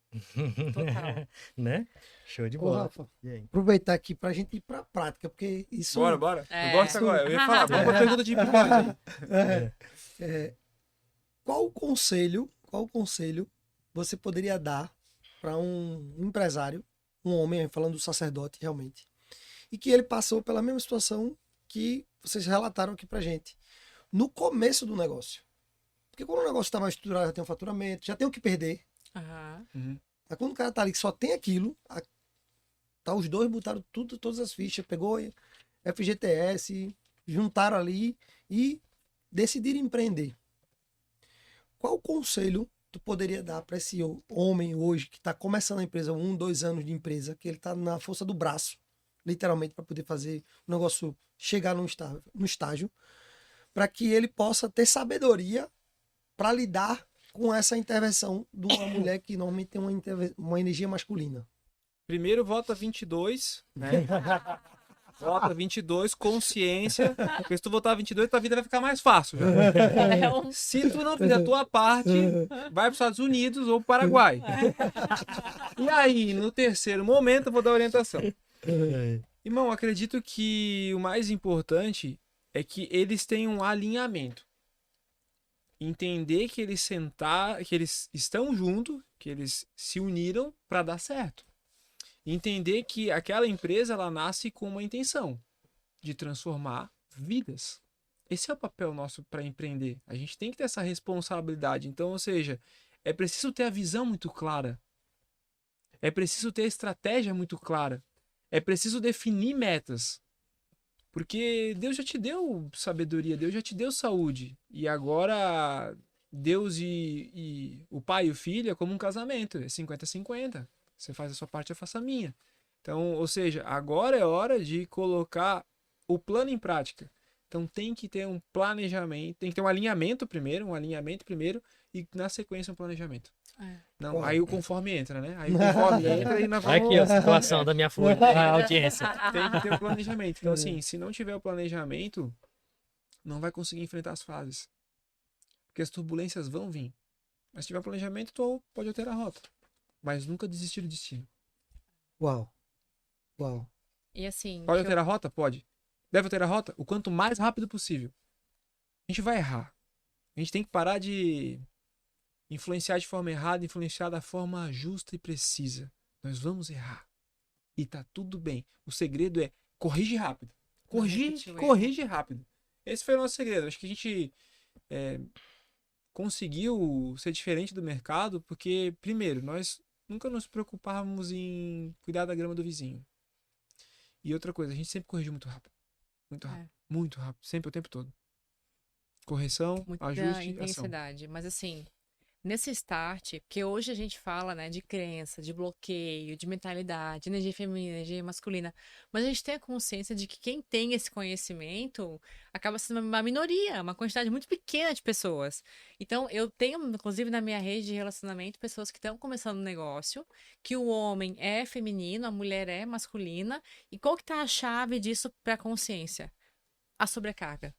Total. Né? Show de Ô, bola. Rafa, E aí? aproveitar aqui pra gente ir pra prática, porque isso... Bora. É. Eu gosto agora. Eu ia falar, vamos pra pergunta de pingpong aí. Qual conselho você poderia dar para um empresário, um homem, falando do sacerdote realmente, e que ele passou pela mesma situação que vocês relataram aqui pra gente, no começo do negócio? Porque quando o negócio está mais estruturado, já tem um faturamento, já tem o que perder. Aham. Mas quando o cara tá ali que só tem aquilo, tá os dois botaram todas as fichas, pegou FGTS, juntaram ali e decidiram empreender. Qual conselho tu poderia dar para esse homem hoje que está começando a empresa, 1, 2 anos de empresa, que ele está na força do braço, literalmente, para poder fazer o negócio chegar no estágio, para que ele possa ter sabedoria para lidar com essa intervenção de uma mulher que normalmente tem uma energia masculina? Primeiro, vota 22, né? Vota 22, consciência. Porque se tu votar 22, tua vida vai ficar mais fácil. Já. Se tu não fizer a tua parte, vai para os Estados Unidos ou para o Paraguai. E aí, no terceiro momento, eu vou dar orientação. Irmão, acredito que o mais importante é que eles tenham um alinhamento. Entender que eles estão juntos, que eles se uniram para dar certo. Entender que aquela empresa ela nasce com uma intenção de transformar vidas. Esse é o papel nosso para empreender. A gente tem que ter essa responsabilidade. Então, ou seja, é preciso ter a visão muito clara. É preciso ter a estratégia muito clara. É preciso definir metas. Porque Deus já te deu sabedoria, Deus já te deu saúde. E agora Deus e o pai e o filho é como um casamento, é 50-50. Você faz a sua parte, eu faço a minha. Então, ou seja, agora é hora de colocar o plano em prática. Então tem que ter um planejamento, tem que ter um alinhamento primeiro e na sequência um planejamento. Não, aí o conforme entra, né? Aí o conforme entra e nós vamos... Aqui, ó, a situação da minha folha, a audiência. Tem que ter o planejamento. Então, assim, se não tiver o planejamento, não vai conseguir enfrentar as fases. Porque as turbulências vão vir. Mas se tiver planejamento, tu pode alterar a rota. Mas nunca desistir do destino. Uau. Uau. E assim, Pode alterar a rota? Pode. Deve alterar a rota? O quanto mais rápido possível. A gente vai errar. A gente tem que parar de influenciar de forma errada, influenciar da forma justa e precisa. Nós vamos errar. E tá tudo bem. O segredo é corrige rápido. Corrige rápido. Esse foi o nosso segredo. Acho que a gente conseguiu ser diferente do mercado porque, primeiro, nós nunca nos preocupávamos em cuidar da grama do vizinho. E outra coisa, a gente sempre corrigiu muito rápido. Muito rápido. Muito rápido. Sempre, o tempo todo. Correção, muita ajuste, ação. intensidade. Mas assim, nesse start, porque hoje a gente fala, né, de crença, de bloqueio, de mentalidade, energia feminina, energia masculina, mas a gente tem a consciência de que quem tem esse conhecimento acaba sendo uma minoria, uma quantidade muito pequena de pessoas. Então, eu tenho, inclusive, na minha rede de relacionamento, pessoas que estão começando um negócio, que o homem é feminino, a mulher é masculina, e qual que tá a chave disso para a consciência? A sobrecarga.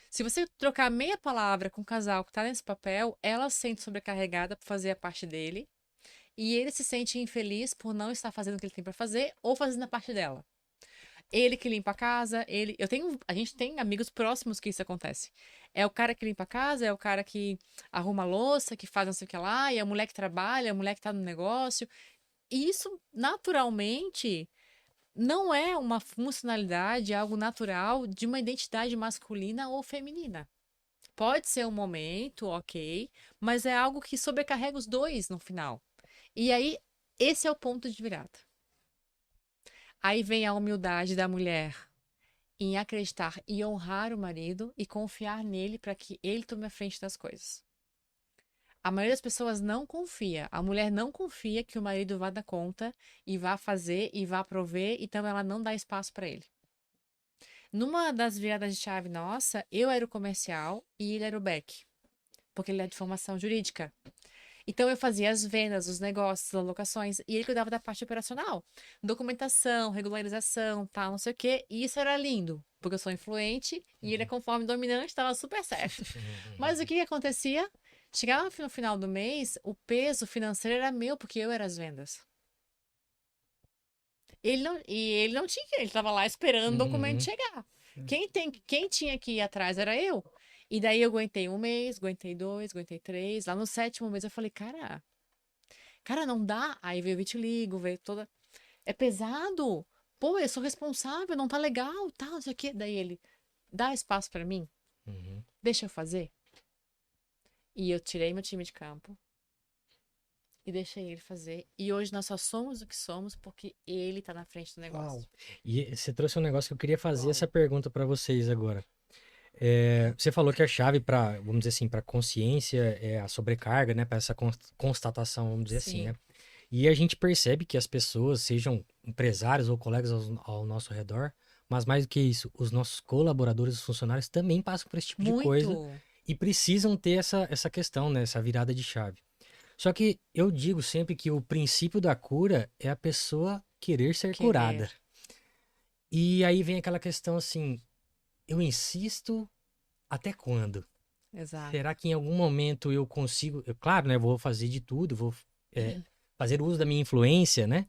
Se você trocar meia palavra com o casal que tá nesse papel, ela se sente sobrecarregada por fazer a parte dele e ele se sente infeliz por não estar fazendo o que ele tem para fazer ou fazendo a parte dela. Ele que limpa a casa, a gente tem amigos próximos que isso acontece. É o cara que limpa a casa, é o cara que arruma a louça, que faz não sei o que lá, e a mulher que trabalha, a mulher que tá no negócio. E isso, naturalmente, não é uma funcionalidade, algo natural de uma identidade masculina ou feminina. Pode ser um momento, ok, mas é algo que sobrecarrega os dois no final. E aí, esse é o ponto de virada. Aí vem a humildade da mulher em acreditar e honrar o marido e confiar nele para que ele tome a frente das coisas. A maioria das pessoas não confia. A mulher não confia que o marido vá dar conta e vá fazer e vá prover, então ela não dá espaço para ele. Numa das viradas de chave nossa, eu era o comercial e ele era o back, porque ele é de formação jurídica. Então eu fazia as vendas, os negócios, as alocações, e ele cuidava da parte operacional. Documentação, regularização, tal, não sei o quê. E isso era lindo, porque eu sou influente e ele é conforme dominante, estava super certo. Mas o que acontecia? Chegava no final do mês, o peso financeiro era meu, porque eu era as vendas. Ele não tinha, ele estava lá esperando o documento chegar. Quem tinha que ir atrás era eu. E daí eu aguentei um mês, aguentei 2, aguentei 3. Lá no 7º mês eu falei, cara, não dá. Aí veio o vitiligo, veio toda... É pesado. Pô, eu sou responsável, não tá legal, tal, não sei o quê. Daí ele, dá espaço pra mim? Deixa eu fazer? E eu tirei meu time de campo e deixei ele fazer. E hoje nós só somos o que somos porque ele tá na frente do negócio. Uau. E você trouxe um negócio que eu queria fazer essa pergunta para vocês agora. Você falou que a chave para, vamos dizer assim, para consciência é a sobrecarga, né? Para essa constatação, vamos dizer assim, né? E a gente percebe que as pessoas, sejam empresários ou colegas ao nosso redor, mas mais do que isso, os nossos colaboradores, os funcionários também passam por esse tipo de coisa. E precisam ter essa questão, né? Essa virada de chave. Só que eu digo sempre que o princípio da cura é a pessoa querer ser curada. E aí vem aquela questão assim, eu insisto até quando? Exato. Será que em algum momento eu consigo... Claro, né? Eu vou fazer de tudo, vou fazer uso da minha influência, né?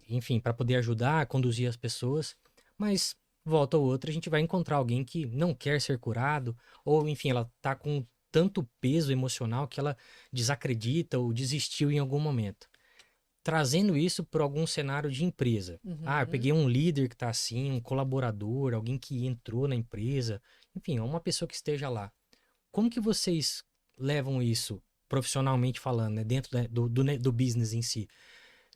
Enfim, para poder ajudar, conduzir as pessoas. Mas... volta ou outra, a gente vai encontrar alguém que não quer ser curado, ou enfim, ela tá com tanto peso emocional que ela desacredita ou desistiu em algum momento. Trazendo isso para algum cenário de empresa. Eu peguei um líder que tá assim, um colaborador, alguém que entrou na empresa, enfim, uma pessoa que esteja lá. Como que vocês levam isso, profissionalmente falando, né, dentro do business em si?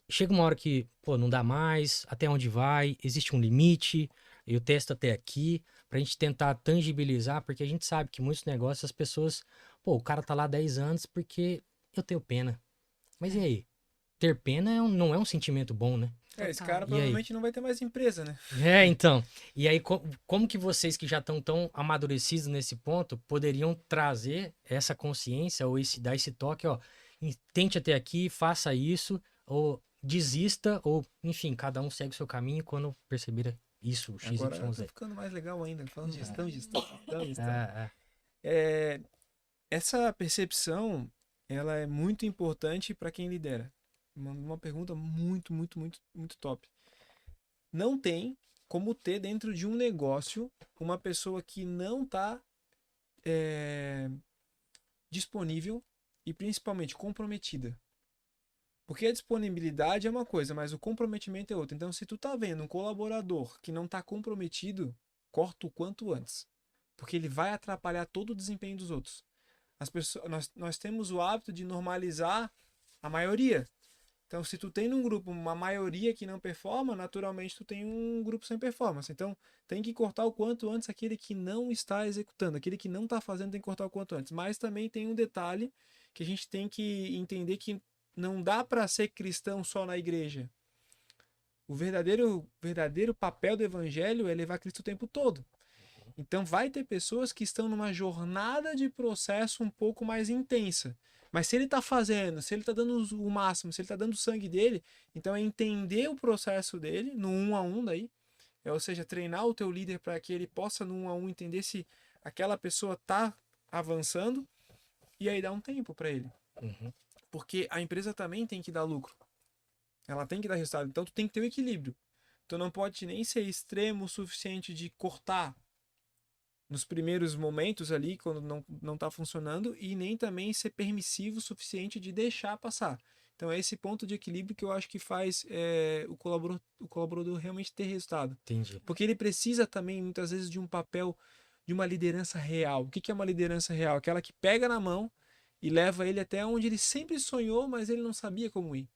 Chega uma hora que, pô, não dá mais, até onde vai, existe um limite, eu testo até aqui, pra gente tentar tangibilizar, porque a gente sabe que muitos negócios as pessoas, pô, o cara tá lá 10 anos porque eu tenho pena. Mas e aí? Ter pena não é um sentimento bom, né? Esse cara provavelmente não vai ter mais empresa, né? Então. E aí, como que vocês que já estão tão amadurecidos nesse ponto, poderiam trazer essa consciência ou dar esse toque, ó, tente até aqui, faça isso, ou desista, ou, enfim, cada um segue o seu caminho quando perceber isso, o Agora XYZ. tá ficando mais legal ainda, falando gestão. essa percepção, ela é muito importante para quem lidera. Uma pergunta muito, muito, muito, muito top. Não tem como ter dentro de um negócio uma pessoa que não está disponível e principalmente comprometida. Porque a disponibilidade é uma coisa, mas o comprometimento é outra. Então, se tu tá vendo um colaborador que não tá comprometido, corta o quanto antes. Porque ele vai atrapalhar todo o desempenho dos outros. As pessoas, nós temos o hábito de normalizar a maioria. Então, se tu tem num grupo uma maioria que não performa, naturalmente tu tem um grupo sem performance. Então, tem que cortar o quanto antes aquele que não está executando, aquele que não está fazendo tem que cortar o quanto antes. Mas também tem um detalhe que a gente tem que entender que não dá para ser cristão só na igreja. O verdadeiro papel do evangelho é levar Cristo o tempo todo. Então vai ter pessoas que estão numa jornada de processo um pouco mais intensa. Mas se ele está fazendo, se ele está dando o máximo, se ele está dando o sangue dele, então é entender o processo dele no 1 a 1 daí. Ou seja, treinar o teu líder para que ele possa no 1 a 1 entender se aquela pessoa está avançando e aí dar um tempo para ele. Uhum. Porque a empresa também tem que dar lucro. Ela tem que dar resultado. Então tu tem que ter o equilíbrio. Tu não pode nem ser extremo o suficiente de cortar nos primeiros momentos ali, quando não está funcionando, e nem também ser permissivo o suficiente de deixar passar. Então é esse ponto de equilíbrio que eu acho que faz o colaborador realmente ter resultado. Entendi. Porque ele precisa também, muitas vezes, de um papel, de uma liderança real. O que é uma liderança real? Aquela que pega na mão e leva ele até onde ele sempre sonhou, mas ele não sabia como ir.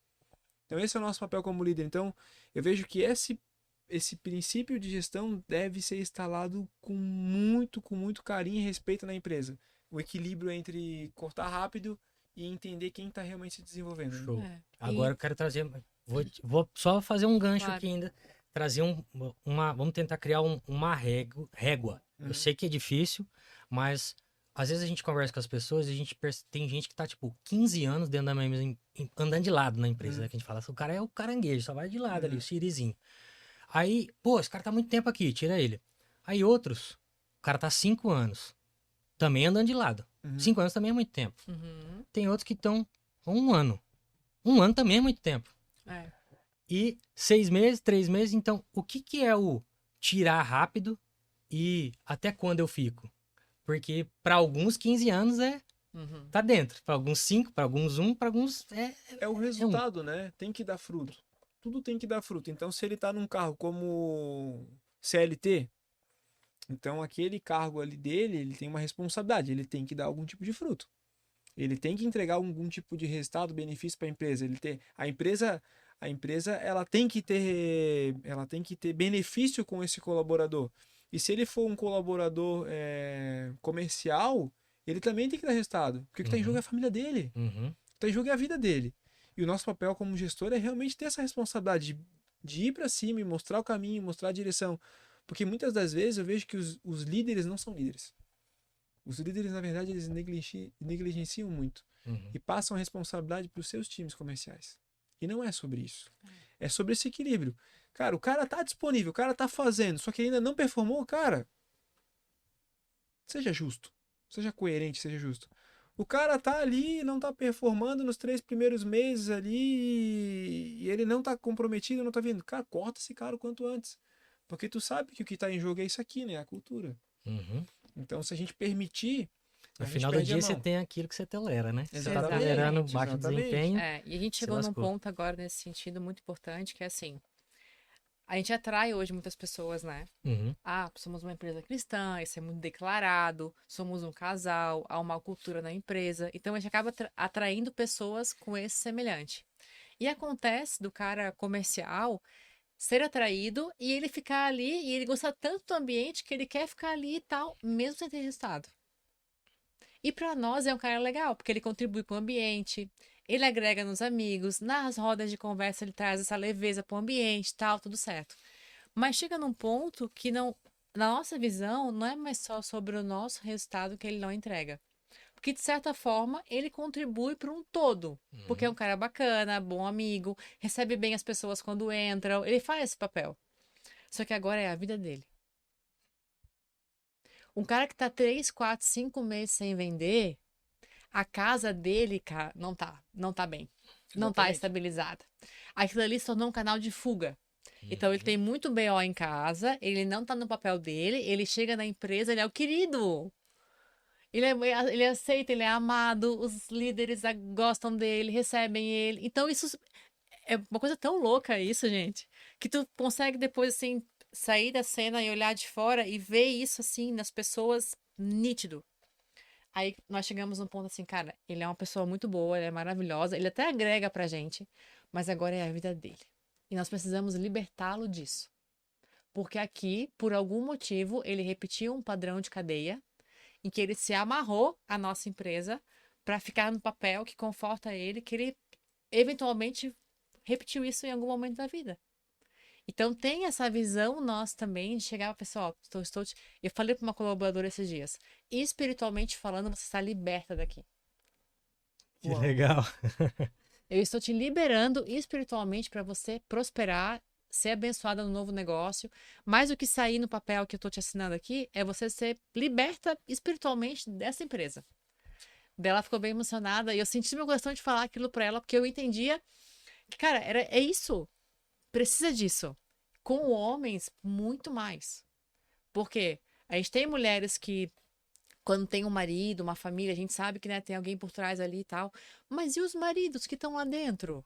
Então esse é o nosso papel como líder. Então eu vejo que esse princípio de gestão deve ser instalado com muito carinho e respeito na empresa. O equilíbrio entre cortar rápido e entender quem está realmente se desenvolvendo. Show. É. Agora eu quero trazer. Vou só fazer um gancho Claro. aqui ainda. Trazer vamos tentar criar uma régua. Eu sei que é difícil, mas às vezes a gente conversa com as pessoas e a gente tem gente que tá, tipo, 15 anos dentro da mesma andando de lado na empresa, né? Que a gente fala, o cara é o caranguejo, só vai de lado ali, o sirizinho. Aí, pô, esse cara tá muito tempo aqui, tira ele. Aí outros, o cara tá 5 anos, também andando de lado. 5 anos também é muito tempo. Uhum. Tem outros que estão 1 ano. 1 ano também é muito tempo. É. E 6 meses, 3 meses, então, o que é o tirar rápido e até quando eu fico? Porque para alguns 15 anos Uhum. tá dentro. Para alguns 5, para alguns 1, para alguns É o resultado, né? Tem que dar fruto. Tudo tem que dar fruto. Então, se ele tá num carro como CLT, então aquele cargo ali dele, ele tem uma responsabilidade. Ele tem que dar algum tipo de fruto. Ele tem que entregar algum tipo de resultado, benefício para a empresa. A empresa, ela tem que ter benefício com esse colaborador. E se ele for um colaborador comercial, ele também tem que dar resultado. Porque o que está em jogo é a família dele. Uhum. O que está em jogo é a vida dele. E o nosso papel como gestor é realmente ter essa responsabilidade de ir para cima e mostrar o caminho, mostrar a direção. Porque muitas das vezes eu vejo que os líderes não são líderes. Os líderes, na verdade, eles negligenciam muito. Uhum. E passam a responsabilidade para os seus times comerciais. E não é sobre isso. É sobre esse equilíbrio. Cara, o cara tá disponível, o cara tá fazendo, só que ainda não performou, cara. Seja justo. Seja coerente, seja justo. O cara tá ali, não tá performando nos 3 primeiros meses ali e ele não tá comprometido, não tá vindo. Cara, corta esse cara o quanto antes. Porque tu sabe que o que tá em jogo é isso aqui, né? A cultura. Uhum. Então, se a gente permitir, No a gente final do perde a dia você mão. tem aquilo que você tolera, né? Você tá Exatamente, tolerando baixo exatamente. desempenho. E a gente Se chegou num lascou. ponto agora nesse sentido muito importante, que é assim, a gente atrai hoje muitas pessoas, né? Uhum. Somos uma empresa cristã, isso é muito declarado, somos um casal, há uma cultura na empresa. Então a gente acaba atraindo pessoas com esse semelhante. E acontece do cara comercial ser atraído e ele ficar ali e ele gostar tanto do ambiente que ele quer ficar ali e tal, mesmo sem ter resultado. E para nós é um cara legal, porque ele contribui com o ambiente, ele agrega nos amigos, nas rodas de conversa ele traz essa leveza para o ambiente, tal, tudo certo. Mas chega num ponto que não, na nossa visão, não é mais só sobre o nosso resultado que ele não entrega. Porque, de certa forma, ele contribui para um todo. Porque é um cara bacana, bom amigo, recebe bem as pessoas quando entram, ele faz esse papel. Só que agora é a vida dele. Um cara que tá 3, 4, 5 meses sem vender, A casa dele, cara, não tá bem. Não tá Exatamente. estabilizada. Aquilo ali se tornou um canal de fuga. Então ele tem muito BO em casa, ele não tá no papel dele, ele chega na empresa, ele é o querido. Ele aceita, ele é amado, os líderes gostam dele, recebem ele. Então isso é uma coisa tão louca isso, gente, que tu consegue depois assim sair da cena e olhar de fora e ver isso assim nas pessoas nítido. Aí nós chegamos num ponto assim, cara, ele é uma pessoa muito boa, ele é maravilhosa, ele até agrega pra gente, mas agora é a vida dele. E nós precisamos libertá-lo disso. Porque aqui, por algum motivo, ele repetiu um padrão de cadeia em que ele se amarrou à nossa empresa para ficar no papel que conforta ele, que ele eventualmente repetiu isso em algum momento da vida. Então tem essa visão nós também de chegar, pessoal, eu falei para uma colaboradora esses dias, espiritualmente falando, você está liberta daqui. Que legal. Eu estou te liberando espiritualmente para você prosperar, ser abençoada no novo negócio. Mais do que sair no papel que eu estou te assinando aqui, é você ser liberta espiritualmente dessa empresa. Daí ela ficou bem emocionada e eu senti meu coração de falar aquilo para ela, porque eu entendia que, cara, é isso. Precisa disso. Com homens, muito mais. Porque a gente tem mulheres que, quando tem um marido, uma família, a gente sabe que, né, tem alguém por trás ali e tal. Mas e os maridos que estão lá dentro?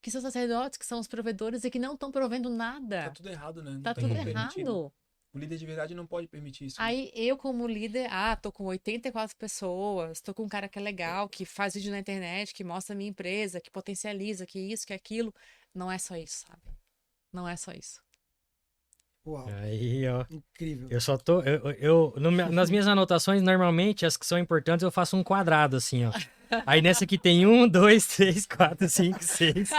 Que são sacerdotes, que são os provedores e que não estão provendo Tá nada. tudo errado, né? Não Tá tem tudo como permitir, né? errado. O líder de verdade não pode permitir isso. Né? Aí eu, como líder, tô com 84 pessoas, tô com um cara que é legal, que faz vídeo na internet, que mostra a minha empresa, que potencializa, que isso, que aquilo. Não é só isso, sabe? Não é só isso. Uau, Aí, ó. incrível. Eu só tô. Nas minhas anotações, normalmente, as que são importantes, eu faço um quadrado, assim, ó. Aí nessa aqui tem 1, 2, 3, 4, 5, 6.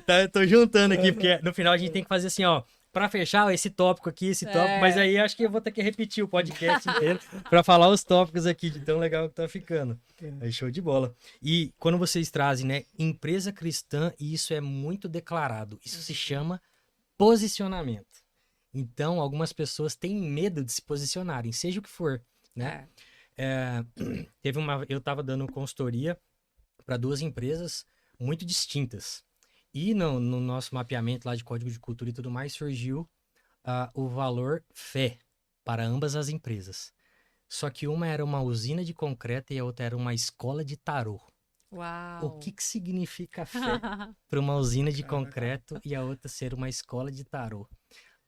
Tá, eu tô juntando aqui, porque no final a gente tem que fazer assim, ó. Pra fechar, ó, esse tópico aqui, esse tópico. Mas aí acho que eu vou ter que repetir o podcast inteiro pra falar os tópicos aqui, de tão legal que tá ficando. Aí, show de bola. E quando vocês trazem, né, empresa cristã, e isso é muito declarado. Isso se chama posicionamento. Então, algumas pessoas têm medo de se posicionarem, seja o que for, né? Eu estava dando consultoria para 2 empresas muito distintas. E no nosso mapeamento lá de código de cultura e tudo mais, surgiu o valor fé para ambas as empresas. Só que uma era uma usina de concreto e a outra era uma escola de tarô. Uau! O que significa fé para uma usina de concreto e a outra ser uma escola de tarô?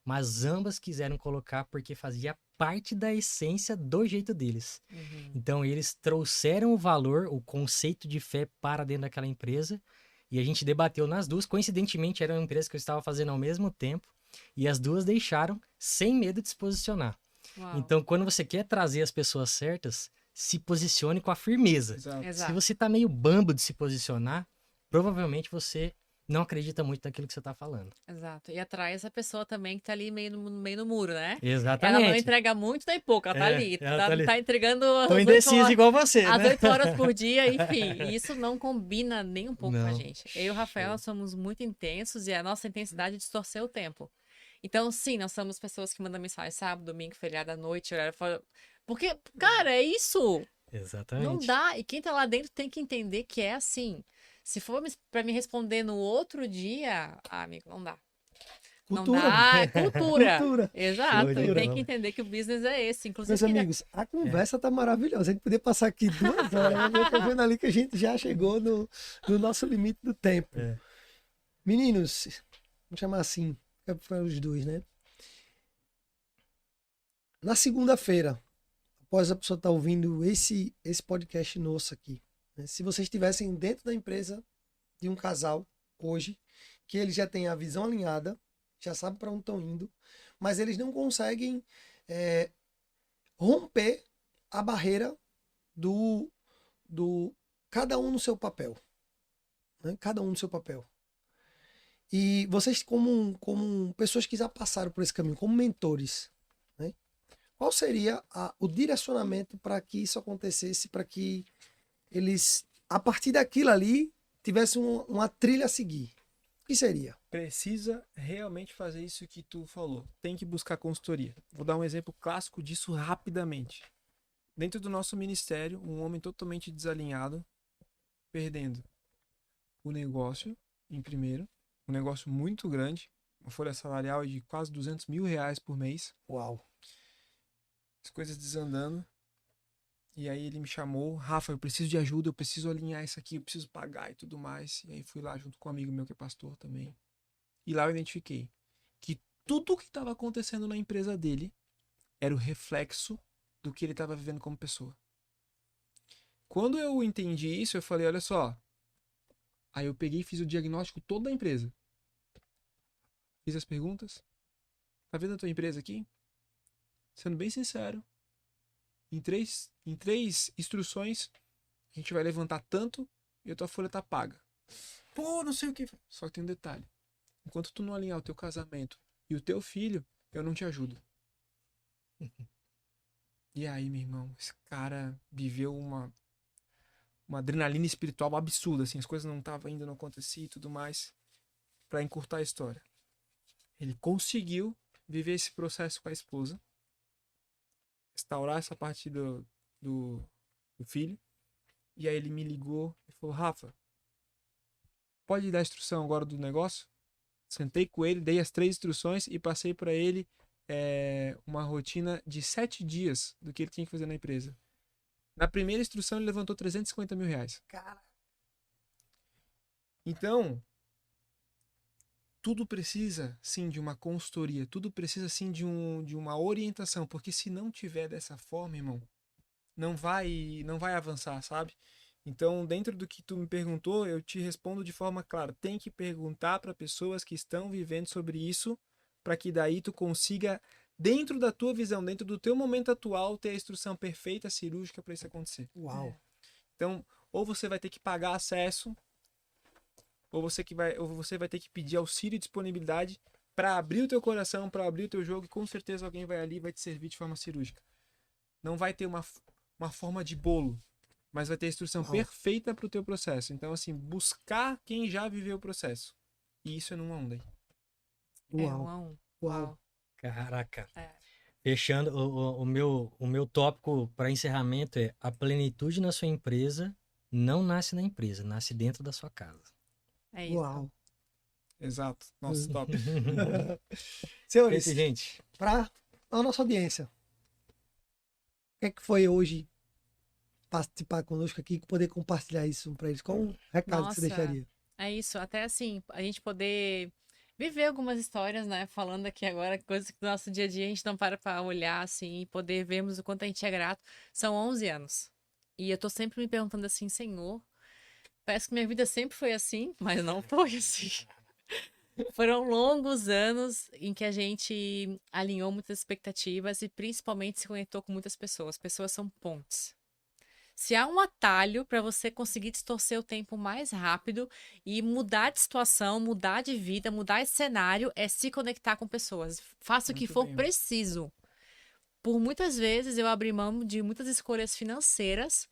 Mas ambas quiseram colocar porque fazia parte da essência do jeito deles. Uhum. Então eles trouxeram o valor, o conceito de fé para dentro daquela empresa e a gente debateu nas duas. Coincidentemente, era uma empresa que eu estava fazendo ao mesmo tempo e as duas deixaram sem medo de se posicionar. Uau. Então, quando você quer trazer as pessoas certas, se posicione com a firmeza. Exato. Exato. Se você tá meio bambo de se posicionar, provavelmente você não acredita muito naquilo que você tá falando. Exato. E atrai essa pessoa também que tá ali meio no muro, né? Exatamente. Ela não entrega muito nem pouco, ela tá ali. ela tá ali. Tá entregando Tô às indeciso 8 horas, igual você, às né? 8 horas por dia, enfim. E isso não combina nem um pouco com a Não. gente. Eu e o Rafael somos muito intensos e a nossa intensidade distorceu o tempo. Então, sim, nós somos pessoas que mandam mensagem sábado, domingo, feriado à noite, horário fora. Porque, cara, é isso. Exatamente. Não dá. E quem tá lá dentro tem que entender que é assim. Se for pra me responder no outro dia, amigo, não dá. Cultura. Não dá, é cultura. Cultura. Exato. Show de E tem bola. que entender que o business é esse. Inclusive, Meus amigos, a conversa tá maravilhosa. A gente podia passar aqui 2 horas. Eu tô vendo ali que a gente já chegou no nosso limite do tempo. É. Meninos, vamos chamar assim, é para os dois, né? Na segunda-feira, após a pessoa estar ouvindo esse podcast nosso aqui, né? Se vocês estivessem dentro da empresa de um casal hoje, que eles já têm a visão alinhada, já sabem para onde estão indo, mas eles não conseguem romper a barreira do cada um no seu papel, né? Cada um no seu papel. E vocês, como pessoas que já passaram por esse caminho, como mentores, né? Qual seria o direcionamento para que isso acontecesse, para que eles, a partir daquilo ali, tivessem uma trilha a seguir? O que seria? Precisa realmente fazer isso que tu falou. Tem que buscar consultoria. Vou dar um exemplo clássico disso rapidamente. dentro do nosso ministério, um homem totalmente desalinhado, perdendo o negócio em primeiro, um negócio muito grande, uma folha salarial de quase R$200.000 por mês, Uau. as coisas desandando. E aí ele me chamou, Rafa, eu preciso de ajuda, eu preciso alinhar isso aqui, eu preciso pagar e tudo mais. E aí fui lá junto com um amigo meu que é pastor também. E lá eu identifiquei que tudo o que estava acontecendo na empresa dele era o reflexo do que ele estava vivendo como pessoa. Quando eu entendi isso, eu falei, olha só. Aí eu peguei e fiz o diagnóstico todo da empresa. Fiz as perguntas. Tá vendo a tua empresa aqui? Sendo bem sincero, em três instruções, a gente vai levantar tanto e a tua folha tá paga. Pô, não sei o que. Só que tem um detalhe. Enquanto tu não alinhar o teu casamento e o teu filho, eu não te ajudo. E aí, meu irmão, esse cara viveu uma adrenalina espiritual absurda, assim, as coisas não estavam ainda, não acontecia e tudo mais. Pra encurtar a história. Ele conseguiu viver esse processo com a esposa, restaurar essa parte do filho, e aí ele me ligou e falou, Rafa, pode dar a instrução agora do negócio? Sentei com ele, dei as 3 instruções e passei para ele uma rotina de 7 dias do que ele tinha que fazer na empresa. Na primeira instrução ele levantou R$350.000. Cara. Então, tudo precisa, sim, de uma consultoria. Tudo precisa, sim, de uma orientação. Porque se não tiver dessa forma, irmão, não vai avançar, sabe? Então, dentro do que tu me perguntou, eu te respondo de forma clara. Tem que perguntar para pessoas que estão vivendo sobre isso, para que daí tu consiga, dentro da tua visão, dentro do teu momento atual, ter a instrução perfeita, cirúrgica para isso acontecer. Uau. Então, ou você vai ter que pagar acesso, ou você vai ter que pedir auxílio e disponibilidade para abrir o teu coração, para abrir o teu jogo, e com certeza alguém vai ali e vai te servir de forma cirúrgica. Não vai ter uma forma de bolo, mas vai ter a instrução perfeita para o teu processo. Então, assim, buscar quem já viveu o processo. E isso é num onda aí. Uau. Uau. Caraca. É. Fechando, o meu tópico para encerramento é: a plenitude na sua empresa não nasce na empresa, nasce dentro da sua casa. É isso. Uau. Exato. Nossa, top. Senhores, Gente, para a nossa audiência, o que é que foi hoje participar conosco aqui, poder compartilhar isso para eles? Qual o recado que você Nossa. deixaria? É isso, até assim, a gente poder viver algumas histórias, né? Falando aqui agora, coisas que no nosso dia a dia a gente não para pra olhar, assim, e poder vermos o quanto a gente é grato. São 11 anos. E eu tô sempre me perguntando assim, Senhor, parece que minha vida sempre foi assim, mas não foi assim. Foram longos anos em que a gente alinhou muitas expectativas e principalmente se conectou com muitas pessoas. Pessoas são pontes. Se há um atalho para você conseguir distorcer o tempo mais rápido e mudar de situação, mudar de vida, mudar de cenário, é se conectar com pessoas. Faça o que Muito for bem. preciso. Por muitas vezes eu abri mão de muitas escolhas financeiras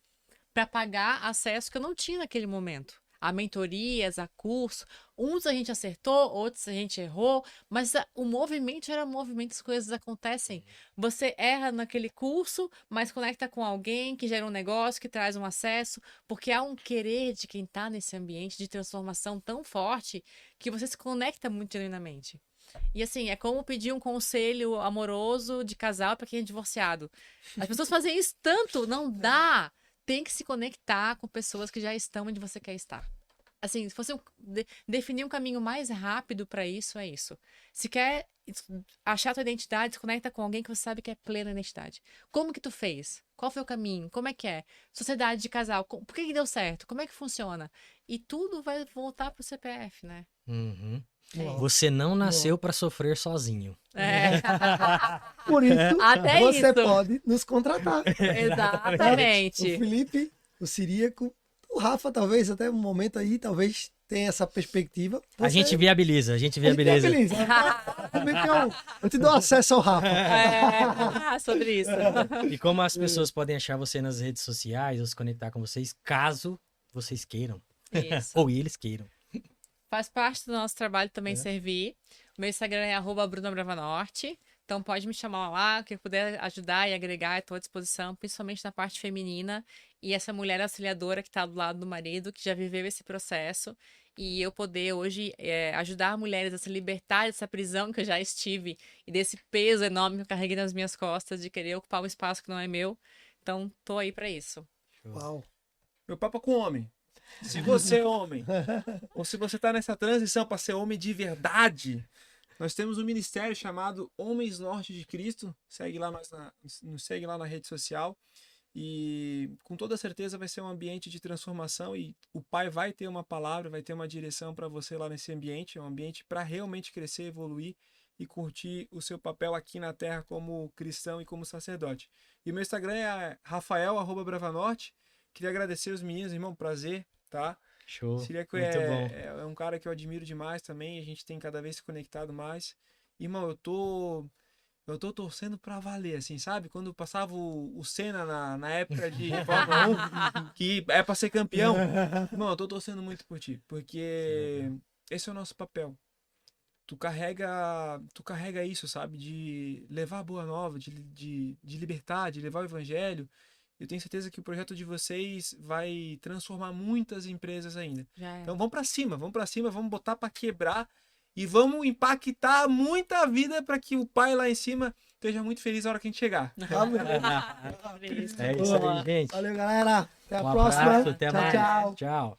para pagar acesso que eu não tinha naquele momento. A mentorias, a curso. Uns a gente acertou, outros a gente errou, mas o movimento era movimento, as coisas acontecem. Você erra naquele curso, mas conecta com alguém que gera um negócio, que traz um acesso, porque há um querer de quem está nesse ambiente de transformação tão forte que você se conecta muito genuinamente. E assim, é como pedir um conselho amoroso de casal para quem é divorciado. As pessoas fazem isso tanto, não dá. Tem que se conectar com pessoas que já estão onde você quer estar. Assim, se fosse definir um caminho mais rápido para isso, é isso. Se quer achar a tua identidade, se conecta com alguém que você sabe que é plena identidade. Como que tu fez? Qual foi o caminho? Como é que é? Sociedade de casal, por que deu certo? Como é que funciona? E tudo vai voltar pro CPF, né? uhum. Uau. Você não nasceu para sofrer sozinho. É. Por isso, Até você isso. pode nos contratar. Exatamente. O Felipe, o Ciríaco, o Rafa, talvez, até um momento aí, talvez tenha essa perspectiva. A gente viabiliza, a gente viabiliza. Eu te dou acesso ao Rafa. Sobre isso. E como as pessoas podem achar você nas redes sociais ou se conectar com vocês, caso vocês queiram. Isso. Ou eles queiram. Faz parte do nosso trabalho também servir. O meu Instagram é @BrunaBravaNorte. Então pode me chamar lá, que eu puder ajudar e agregar, estou à disposição, principalmente na parte feminina. E essa mulher auxiliadora que está do lado do marido, que já viveu esse processo. E eu poder hoje ajudar mulheres a se libertar dessa prisão que eu já estive e desse peso enorme que eu carreguei nas minhas costas de querer ocupar um espaço que não é meu. Então, tô aí para isso. Uau. Meu papo é com homem. Se você é homem, ou se você tá nessa transição para ser homem de verdade, nós temos um ministério chamado Homens Norte de Cristo. Segue lá nos segue lá na rede social. E com toda certeza vai ser um ambiente de transformação e o Pai vai ter uma palavra, vai ter uma direção para você lá nesse ambiente. É um ambiente para realmente crescer, evoluir e curtir o seu papel aqui na Terra como cristão e como sacerdote. E o meu Instagram é rafael@bravanorte. Queria agradecer os meninos, irmão, prazer, tá? Show. Siriaco Muito bom. é um cara que eu admiro demais também, a gente tem cada vez se conectado mais. Irmão, eu tô torcendo pra valer, assim, sabe? Quando passava o Senna na época de Fórmula 1, que é pra ser campeão. Irmão, eu tô torcendo muito por ti, porque esse é o nosso papel. Tu carrega isso, sabe? De levar a boa nova, de libertar, de levar o evangelho. Eu tenho certeza que o projeto de vocês vai transformar muitas empresas ainda. Então vamos pra cima, vamos botar pra quebrar e vamos impactar muita vida para que o Pai lá em cima esteja muito feliz na hora que a gente chegar. É isso aí, gente. Valeu, galera. Até a Um próxima. abraço, até Tchau, mais. tchau. Tchau.